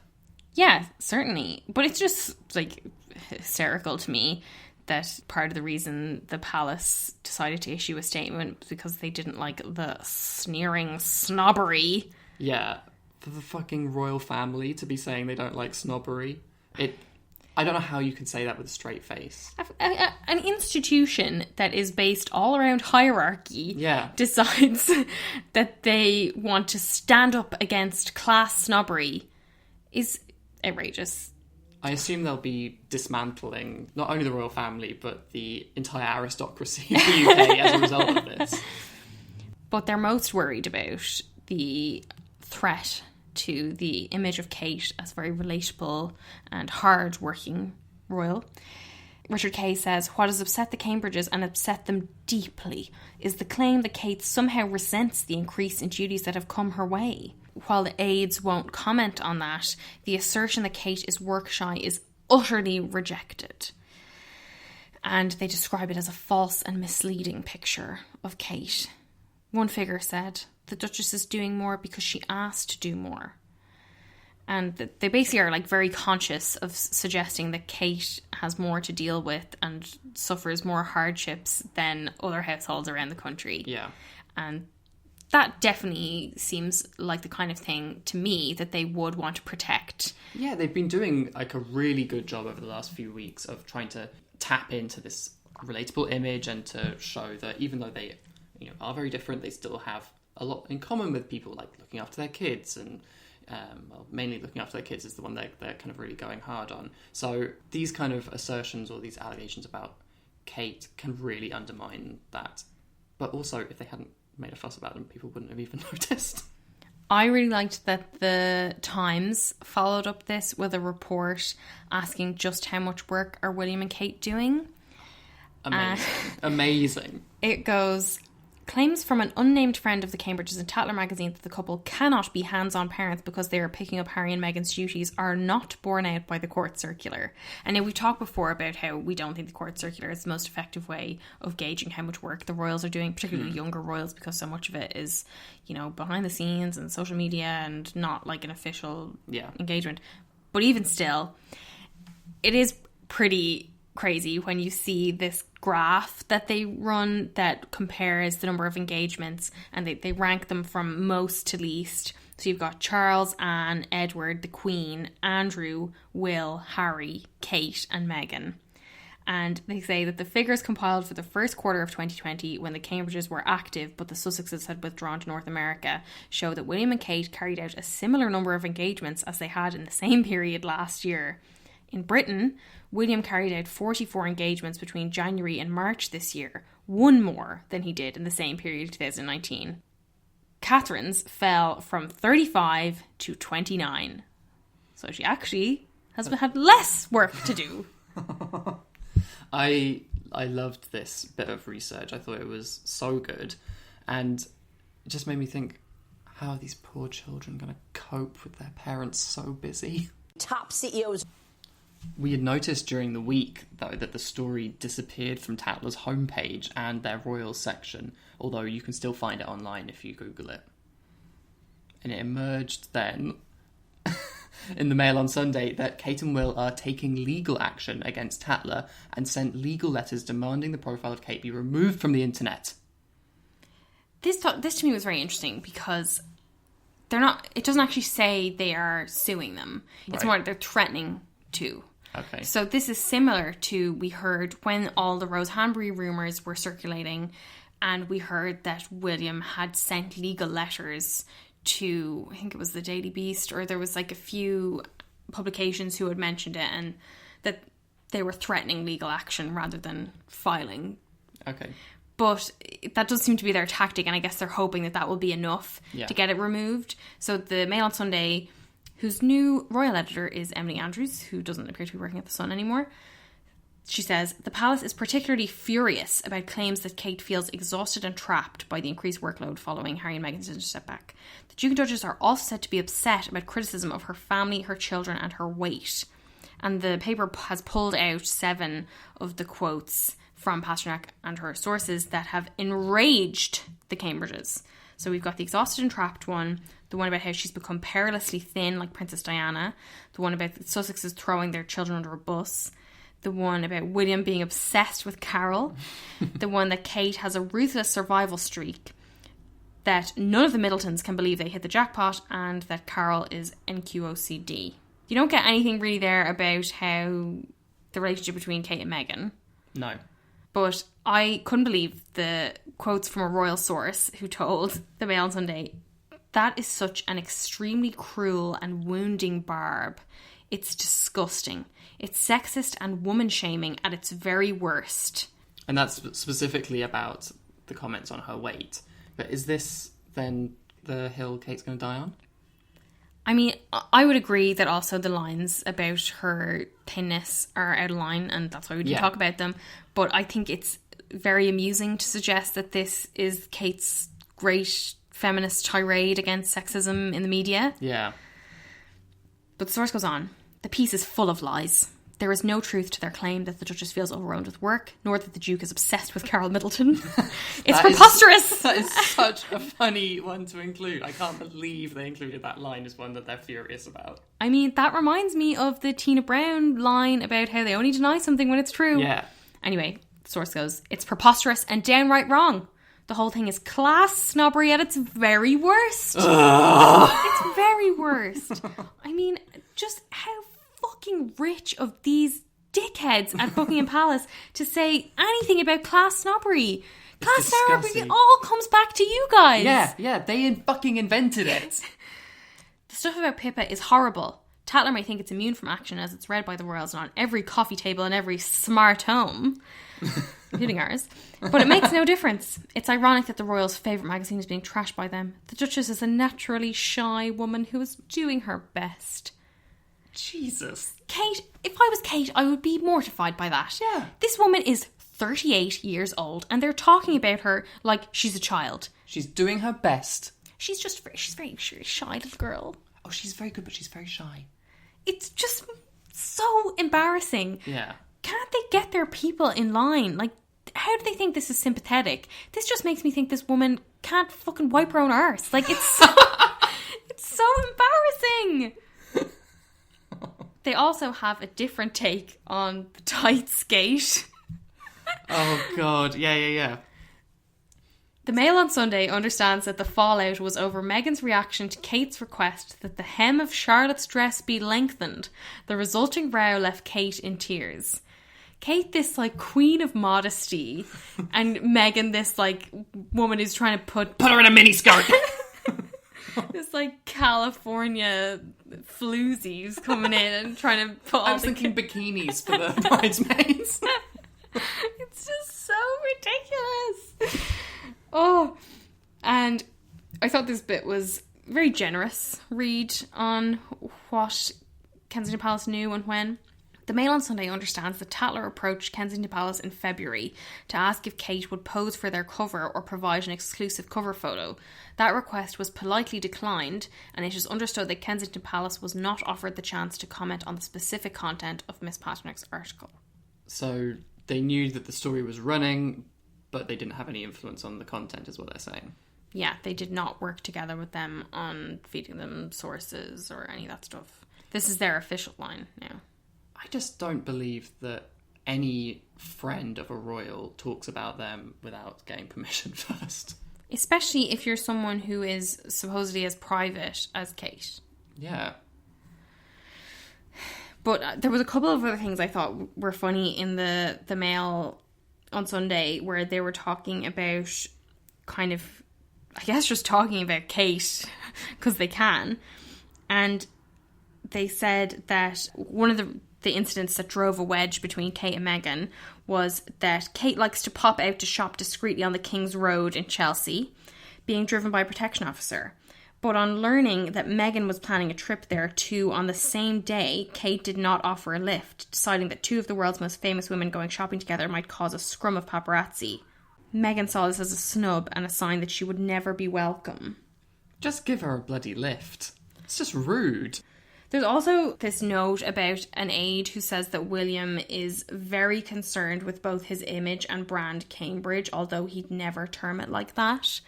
Yeah, certainly. But it's just, like, hysterical to me that part of the reason the Palace decided to issue a statement was because they didn't like the sneering snobbery. Yeah, for the fucking royal family to be saying they don't like snobbery. I don't know how you can say that with a straight face. An institution that is based all around hierarchy decides that they want to stand up against class snobbery is outrageous. I assume they'll be dismantling not only the royal family, but the entire aristocracy of the UK as a result of this. But they're most worried about the threat to the image of Kate as very relatable and hard-working royal. Richard Kay says, what has upset the Cambridges and upset them deeply is the claim that Kate somehow resents the increase in duties that have come her way. While the aides won't comment on that, the assertion that Kate is work shy is utterly rejected. And they describe it as a false and misleading picture of Kate. One figure said, the Duchess is doing more because she asked to do more. And they basically are like very conscious of suggesting that Kate has more to deal with and suffers more hardships than other households around the country. Yeah. And that definitely seems like the kind of thing to me that they would want to protect. Yeah, they've been doing like a really good job over the last few weeks of trying to tap into this relatable image and to show that even though they, are very different, they still have a lot in common with people, like looking after their kids and mainly looking after their kids is the one they're kind of really going hard on. So these kind of assertions or these allegations about Kate can really undermine that. But also, if they hadn't made a fuss about them, people wouldn't have even noticed. I really liked that the Times followed up this with a report asking just how much work are William and Kate doing. Amazing. It goes, claims from an unnamed friend of the Cambridges and Tatler magazine that the couple cannot be hands-on parents because they are picking up Harry and Meghan's duties are not borne out by the court circular. And now we've talked before about how we don't think the court circular is the most effective way of gauging how much work the royals are doing, particularly younger royals, because so much of it is, behind the scenes and social media and not like an official engagement. But even still, it is pretty crazy when you see this graph that they run that compares the number of engagements, and they rank them from most to least. So you've got Charles, Anne, Edward, the Queen, Andrew, Will, Harry, Kate and Meghan. And they say that the figures compiled for the first quarter of 2020, when the Cambridges were active but the Sussexes had withdrawn to North America, show that William and Kate carried out a similar number of engagements as they had in the same period last year. In Britain, William carried out 44 engagements between January and March this year, one more than he did in the same period of 2019. Catherine's fell from 35 to 29. So she actually has had less work to do. I loved this bit of research. I thought it was so good. And it just made me think, how are these poor children going to cope with their parents so busy? Top CEOs. We had noticed during the week, though, that the story disappeared from Tatler's homepage and their royals section, although you can still find it online if you Google it. And it emerged then in the Mail on Sunday that Kate and Will are taking legal action against Tatler and sent legal letters demanding the profile of Kate be removed from the internet. This to me was very interesting because it doesn't actually say they are suing them. It's more they're threatening to. Okay. So this is similar to, we heard when all the Rose Hanbury rumours were circulating, and we heard that William had sent legal letters to, I think it was the Daily Beast, or there was like a few publications who had mentioned it, and that they were threatening legal action rather than filing. Okay. But that does seem to be their tactic, and I guess they're hoping that will be enough to get it removed. So the Mail on Sunday, whose new royal editor is Emily Andrews, who doesn't appear to be working at The Sun anymore. She says, the palace is particularly furious about claims that Kate feels exhausted and trapped by the increased workload following Harry and Meghan's setback. The Duke and Duchess are also said to be upset about criticism of her family, her children and her weight. And the paper has pulled out 7 of the quotes from Pasternak and her sources that have enraged the Cambridges. So we've got the exhausted and trapped one, the one about how she's become perilously thin like Princess Diana, the one about the Sussexes throwing their children under a bus, the one about William being obsessed with Carol, the one that Kate has a ruthless survival streak, that none of the Middletons can believe they hit the jackpot, and that Carol is NQOCD. You don't get anything really there about how the relationship between Kate and Meghan. No. But I couldn't believe the quotes from a royal source who told the Mail on Sunday, that is such an extremely cruel and wounding barb. It's disgusting. It's sexist and woman-shaming at its very worst. And that's specifically about the comments on her weight. But is this then the hill Kate's going to die on? I mean, I would agree that also the lines about her thinness are out of line, and that's why we didn't talk about them. But I think it's very amusing to suggest that this is Kate's great feminist tirade against sexism in the media. Yeah. But the source goes on. The piece is full of lies. There is no truth to their claim that the Duchess feels overwhelmed with work, nor that the Duke is obsessed with Kate Middleton. It's preposterous! That is such a funny one to include. I can't believe they included that line as one that they're furious about. I mean, that reminds me of the Tina Brown line about how they only deny something when it's true. Yeah. Anyway, the source goes, it's preposterous and downright wrong. The whole thing is class snobbery at its very worst. It's very worst. I mean, just how fucking rich of these dickheads at Buckingham Palace to say anything about class snobbery. Class snobbery all comes back to you guys. Yeah, they fucking invented it. The stuff about Pippa is horrible. Tatler may think it's immune from action as it's read by the royals and on every coffee table and every smart home, including ours. But it makes no difference. It's ironic that the royals' favourite magazine is being trashed by them. The Duchess is a naturally shy woman who is doing her best. Jesus. Kate, if I was Kate, I would be mortified by that. Yeah. This woman is 38 years old and they're talking about her like she's a child. She's doing her best. She's very shy little girl. Oh, she's very good, but she's very shy. It's just so embarrassing. Yeah. Can't they get their people in line? Like, how do they think this is sympathetic? This just makes me think this woman can't fucking wipe her own arse. Like, it's so, it's so embarrassing. They also have a different take on the tights gate. Oh, God. Yeah. The Mail on Sunday understands that the fallout was over Meghan's reaction to Kate's request that the hem of Charlotte's dress be lengthened. The resulting row left Kate in tears. Kate, this like queen of modesty, and Meghan, this like woman who's trying to put her in a miniskirt. this like California floozy who's coming in and trying to put all I was thinking bikinis for the bridesmaids. It's just so ridiculous. Oh, and I thought this bit was very generous read on what Kensington Palace knew and when. The Mail on Sunday understands that Tatler approached Kensington Palace in February to ask if Kate would pose for their cover or provide an exclusive cover photo. That request was politely declined, and it is understood that Kensington Palace was not offered the chance to comment on the specific content of Miss Pasternack's article. So they knew that the story was running, but they didn't have any influence on the content, is what they're saying. Yeah, they did not work together with them on feeding them sources or any of that stuff. This is their official line now. I just don't believe that any friend of a royal talks about them without getting permission first. Especially if you're someone who is supposedly as private as Kate. Yeah. But there was a couple of other things I thought were funny in the Mail on Sunday where they were talking about kind of, I guess, just talking about Kate because they can. And they said that one of the incidents that drove a wedge between Kate and Meghan was that Kate likes to pop out to shop discreetly on the King's Road in Chelsea, being driven by a protection officer. But on learning that Meghan was planning a trip there too on the same day, Kate did not offer a lift, deciding that two of the world's most famous women going shopping together might cause a scrum of paparazzi. Meghan saw this as a snub and a sign that she would never be welcome. Just give her a bloody lift. It's just rude. There's also this note about an aide who says that William is very concerned with both his image and brand Cambridge, although he'd never term it like that.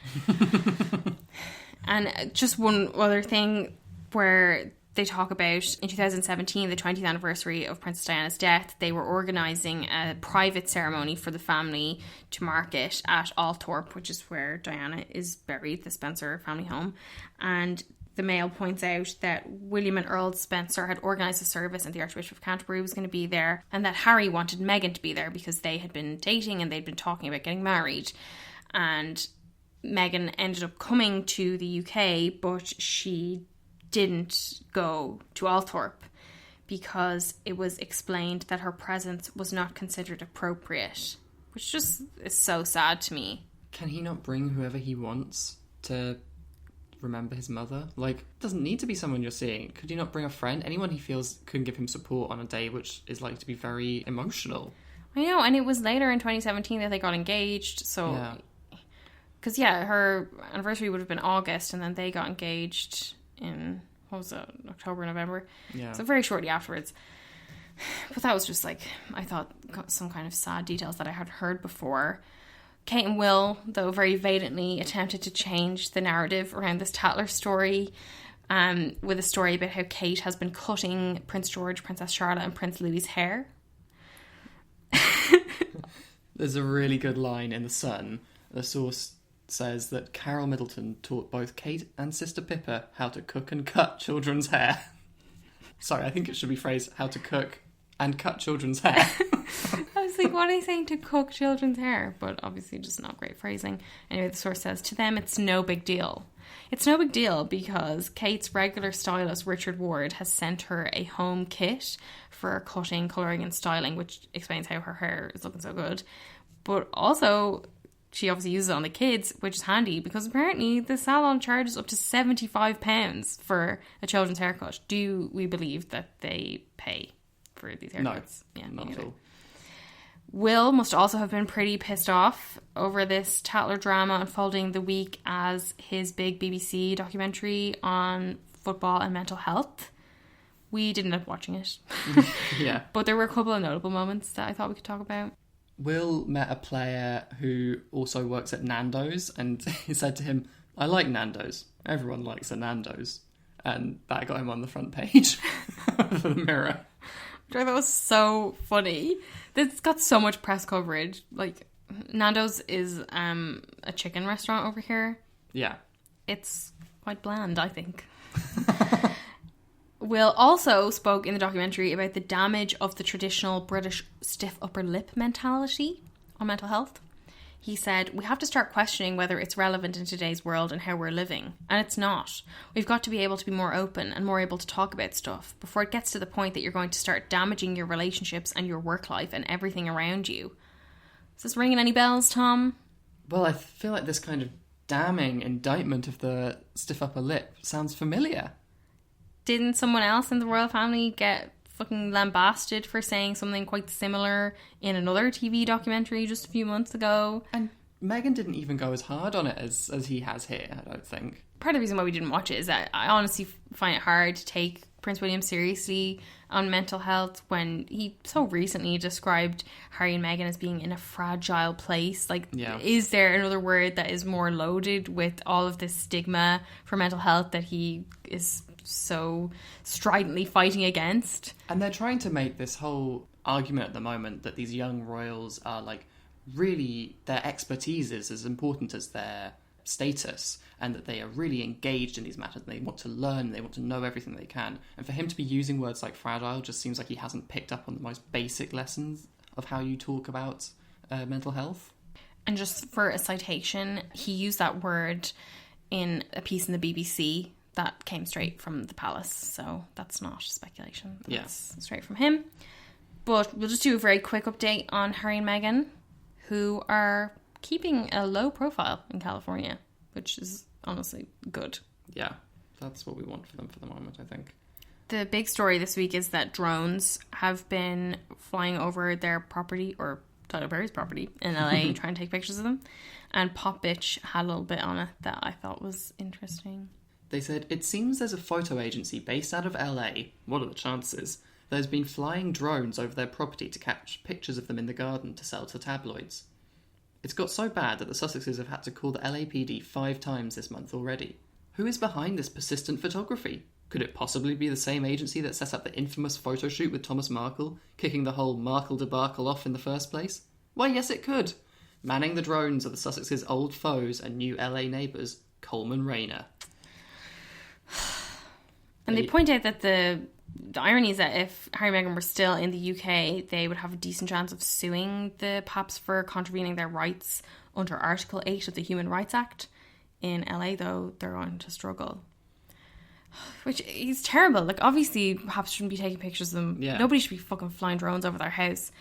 And just one other thing where they talk about in 2017, the 20th anniversary of Princess Diana's death, they were organising a private ceremony for the family to mark it at Althorpe, which is where Diana is buried, the Spencer family home. And the Mail points out that William and Earl Spencer had organised a service and the Archbishop of Canterbury was going to be there, and that Harry wanted Meghan to be there because they had been dating and they'd been talking about getting married. And Meghan ended up coming to the UK, but she didn't go to Althorpe because it was explained that her presence was not considered appropriate, which just is so sad to me. Can he not bring whoever he wants to remember his mother? Like, it doesn't need to be someone you're seeing. Could you not bring a friend? Anyone he feels can give him support on a day which is likely to be very emotional. I know, and it was later in 2017 that they got engaged, so... Yeah. Because, yeah, her anniversary would have been August, and then they got engaged in, what was it, October, November? Yeah. So very shortly afterwards. But that was just, like, I thought some kind of sad details that I had heard before. Kate and Will, though, very valiantly attempted to change the narrative around this Tatler story, with a story about how Kate has been cutting Prince George, Princess Charlotte, and Prince Louis's hair. There's a really good line in The Sun. The source says that Carol Middleton taught both Kate and Sister Pippa how to cook and cut children's hair. Sorry, I think it should be phrased how to cook and cut children's hair. I was like, what are you saying to cook children's hair? But obviously just not great phrasing. Anyway, the source says, to them, it's no big deal. It's no big deal because Kate's regular stylist, Richard Ward, has sent her a home kit for cutting, colouring and styling, which explains how her hair is looking so good. But also, she obviously uses it on the kids, which is handy because apparently the salon charges up to £75 for a children's haircut. Do we believe that they pay for these haircuts? No, yeah, not at all. Will must also have been pretty pissed off over this Tatler drama unfolding the week as his big BBC documentary on football and mental health. We didn't end up watching it. Yeah. But there were a couple of notable moments that I thought we could talk about. Will met a player who also works at Nando's, and he said to him, I like Nando's. Everyone likes a Nando's. And that got him on the front page for the Mirror. Which I thought was so funny. It's got so much press coverage. Like, Nando's is a chicken restaurant over here. Yeah. It's quite bland, I think. Will also spoke in the documentary about the damage of the traditional British stiff upper lip mentality on mental health. He said, we have to start questioning whether it's relevant in today's world and how we're living. And it's not. We've got to be able to be more open and more able to talk about stuff before it gets to the point that you're going to start damaging your relationships and your work life and everything around you. Is this ringing any bells, Tom? Well, I feel like this kind of damning indictment of the stiff upper lip sounds familiar. Didn't someone else in the royal family get fucking lambasted for saying something quite similar in another TV documentary just a few months ago? And Meghan didn't even go as hard on it as he has here, I don't think. Part of the reason why we didn't watch it is that I honestly find it hard to take Prince William seriously on mental health when he so recently described Harry and Meghan as being in a fragile place. Like, yeah. Is there another word that is more loaded with all of this stigma for mental health that he is so stridently fighting against? And they're trying to make this whole argument at the moment that these young royals are, like, really, their expertise is as important as their status, and that they are really engaged in these matters, and they want to learn, they want to know everything they can. And for him to be using words like fragile just seems like he hasn't picked up on the most basic lessons of how you talk about mental health. And just for a citation, he used that word in a piece in the BBC that came straight from the palace, so that's not speculation. That's straight from him. But we'll just do a very quick update on Harry and Meghan, who are keeping a low profile in California, which is honestly good. Yeah, that's what we want for them for the moment, I think. The big story this week is that drones have been flying over their property, or Tyler Perry's property, in LA, trying to take pictures of them. And Pop Bitch had a little bit on it that I thought was interesting. They said, it seems there's a photo agency based out of LA, what are the chances, that has been flying drones over their property to catch pictures of them in the garden to sell to tabloids. It's got so bad that the Sussexes have had to call the LAPD 5 times this month already. Who is behind this persistent photography? Could it possibly be the same agency that set up the infamous photo shoot with Thomas Markle, kicking the whole Markle debacle off in the first place? Why, yes it could. Manning the drones are the Sussexes' old foes and new LA neighbours, Coleman Rayner. And they point out that the irony is that if Harry and Meghan were still in the UK, they would have a decent chance of suing the Paps for contravening their rights under Article 8 of the Human Rights Act. In LA, though, they're going to struggle. Which is terrible. Like, obviously, Paps shouldn't be taking pictures of them. Yeah. Nobody should be fucking flying drones over their house.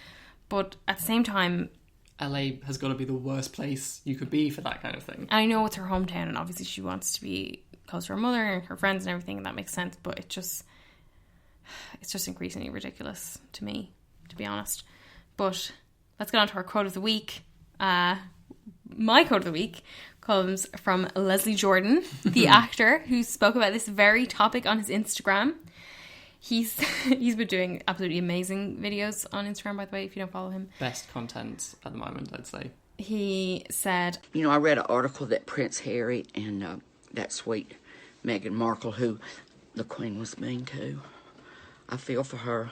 But at the same time, LA has got to be the worst place you could be for that kind of thing. I know it's her hometown, and obviously she wants to be close to her mother and her friends and everything, and that makes sense, but it's just increasingly ridiculous to me, to be honest. But let's get on to our quote of the week. My quote of the week comes from Leslie Jordan, the actor, who spoke about this very topic on his Instagram. He's been doing absolutely amazing videos on Instagram, by the way, if you don't follow him. Best content at the moment, I'd say. He said, You know, I read an article that Prince Harry and that sweet Meghan Markle, who the Queen was mean to. I feel for her.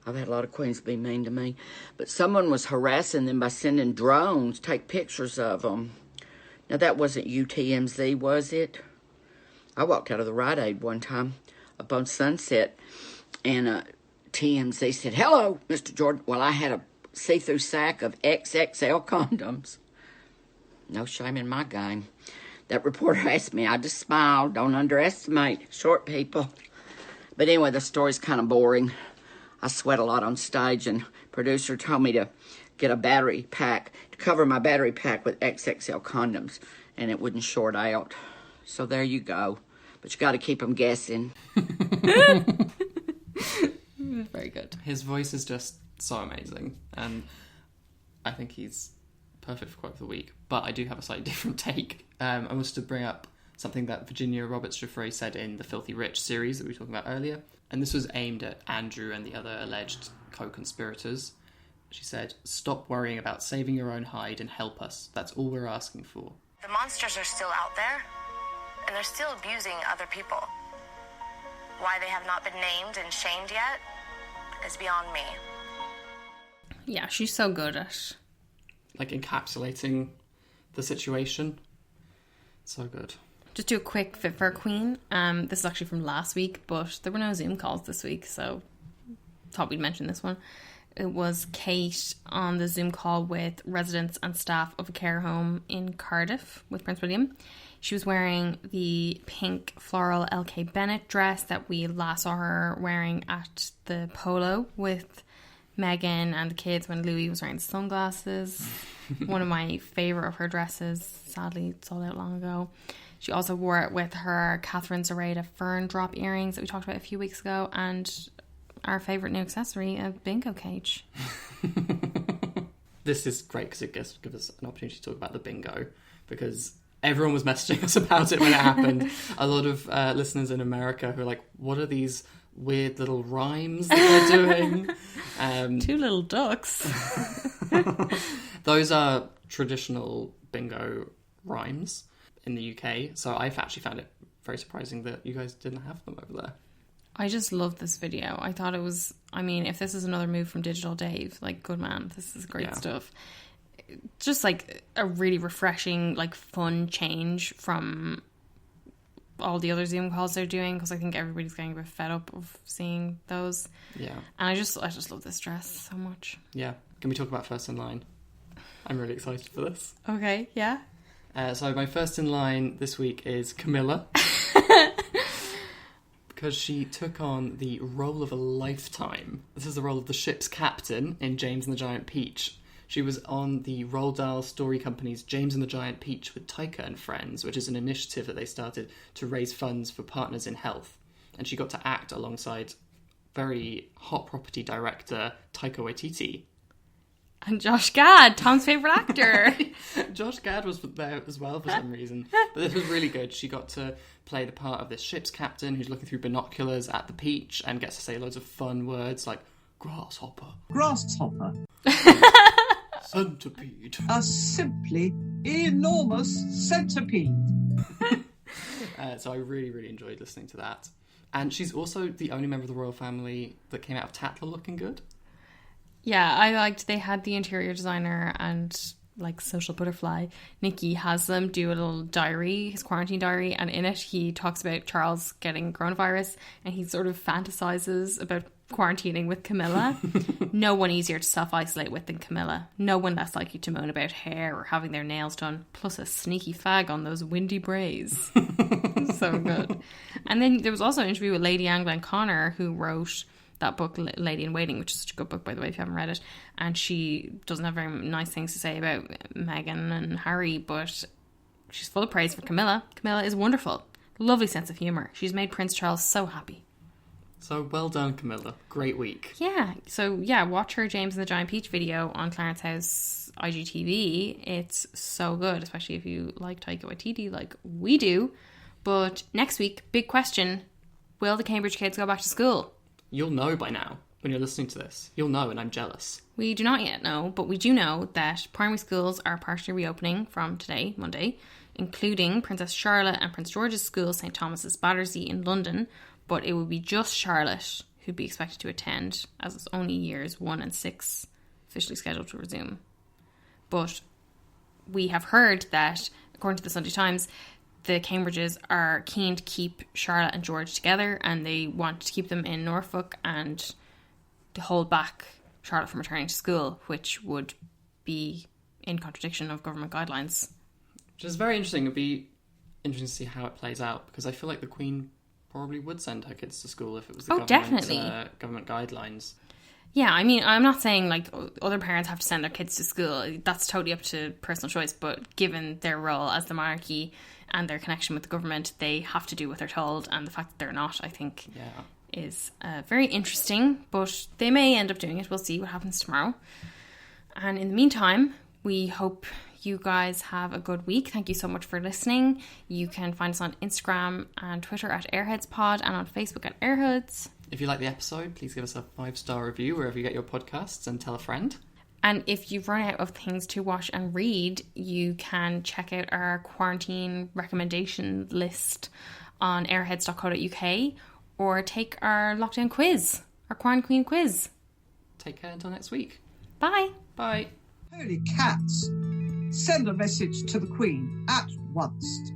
I've had a lot of queens be mean to me. But someone was harassing them by sending drones to take pictures of them. Now, that wasn't UTMZ, was it? I walked out of the Rite Aid one time up on Sunset, and TMZ said, Hello, Mr. Jordan. Well, I had a see-through sack of XXL condoms. No shame in my game. That reporter asked me. I just smiled. Don't underestimate short people. But anyway, the story's kind of boring. I sweat a lot on stage, and producer told me to get a battery pack, to cover my battery pack with XXL condoms, and it wouldn't short out. So there you go. But you got to keep them guessing. very good. His voice is just so amazing, and I think he's perfect for quote of the week. But I do have a slightly different take. I wanted to bring up something that Virginia Roberts-Giuffre said in the Filthy Rich series that we were talking about earlier. And this was aimed at Andrew and the other alleged co-conspirators. She said, Stop worrying about saving your own hide and help us. That's all we're asking for. The monsters are still out there, and they're still abusing other people. Why they have not been named and shamed yet is beyond me. Yeah, she's so good at like encapsulating the situation. So good. Just do a quick fit for a queen. This is actually from last week, but there were no Zoom calls this week, so thought we'd mention this one. It was Kate on the Zoom call with residents and staff of a care home in Cardiff with Prince William. She was wearing the pink floral LK Bennett dress that we last saw her wearing at the polo with Meghan and the kids when Louis was wearing sunglasses. One of my favourite of her dresses. Sadly, it sold out long ago. She also wore it with her Catherine Zureda fern drop earrings that we talked about a few weeks ago, and our favourite new accessory, a bingo cage. This is great because it gives us an opportunity to talk about the bingo, because everyone was messaging us about it when it happened. A lot of listeners in America who are like, what are these weird little rhymes that they're doing? Two little ducks. Those are traditional bingo rhymes in the UK, so I've actually found it very surprising that you guys didn't have them over there. I just loved this video. I thought it was, I mean, if this is another move from Digital Dave, like, good man, this is great stuff. Just like a really refreshing, like, fun change from all the other Zoom calls they're doing, because I think everybody's getting a bit fed up of seeing those. Yeah. And I just love this dress so much. Yeah. Can we talk about first in line? I'm really excited for this. Okay, yeah. So my first in line this week is Camilla. Because she took on the role of a lifetime. This is the role of the ship's captain in James and the Giant Peach. She was on the Roald Dahl Story Company's James and the Giant Peach with Taika and Friends, which is an initiative that they started to raise funds for partners in health. And she got to act alongside very hot property director Taika Waititi. And Josh Gad, Tom's favourite actor. Josh Gad was there as well for some reason. But this was really good. She got to play the part of this ship's captain who's looking through binoculars at the Peach and gets to say loads of fun words like grasshopper. Grasshopper. Centipede. A simply enormous centipede. So I really, really enjoyed listening to that. And she's also the only member of the royal family that came out of Tatler looking good. Yeah, I liked they had the interior designer and like social butterfly Nikki has them do a little diary, his quarantine diary, and in it he talks about Charles getting coronavirus and he sort of fantasizes about quarantining with Camilla. No one easier to self-isolate with than Camilla. No one less likely to moan about hair or having their nails done, plus a sneaky fag on those windy brays. So good. And then there was also an interview with Lady Anne Glenconner, who wrote that book Lady in Waiting, which is such a good book, by the way, if you haven't read it. And she doesn't have very nice things to say about Meghan and Harry, but she's full of praise for Camilla. Camilla is wonderful. Lovely sense of humour. She's made Prince Charles so happy. So well done, Camilla. Great week. Yeah. So, yeah, watch her James and the Giant Peach video on Clarence House IGTV. It's so good, especially if you like Taika Waititi like we do. But next week, big question. Will the Cambridge kids go back to school? You'll know by now when you're listening to this. You'll know, and I'm jealous. We do not yet know, but we do know that primary schools are partially reopening from today, Monday, including Princess Charlotte and Prince George's School, St Thomas's Battersea in London. But it would be just Charlotte who'd be expected to attend, as it's only years 1 and 6 officially scheduled to resume. But we have heard that, according to the Sunday Times, the Cambridges are keen to keep Charlotte and George together, and they want to keep them in Norfolk and to hold back Charlotte from returning to school, which would be in contradiction of government guidelines. Which is very interesting. It'd be interesting to see how it plays out, because I feel like the Queen probably would send her kids to school if it was the government guidelines. Yeah, I mean, I'm not saying like other parents have to send their kids to school. That's totally up to personal choice. But given their role as the monarchy and their connection with the government, they have to do what they're told. And the fact that they're not, I think, is very interesting. But they may end up doing it. We'll see what happens tomorrow. And in the meantime, we hope you guys have a good week. Thank you so much for listening. You can find us on Instagram and Twitter at AirheadsPod and on Facebook at Airheads. If you like the episode, please give us a 5-star review wherever you get your podcasts and tell a friend. And if you've run out of things to watch and read, you can check out our quarantine recommendation list on airheads.co.uk or take our lockdown quiz, our quarantine quiz. Take care until next week. Bye. Bye. Holy cats! Send a message to the Queen at once.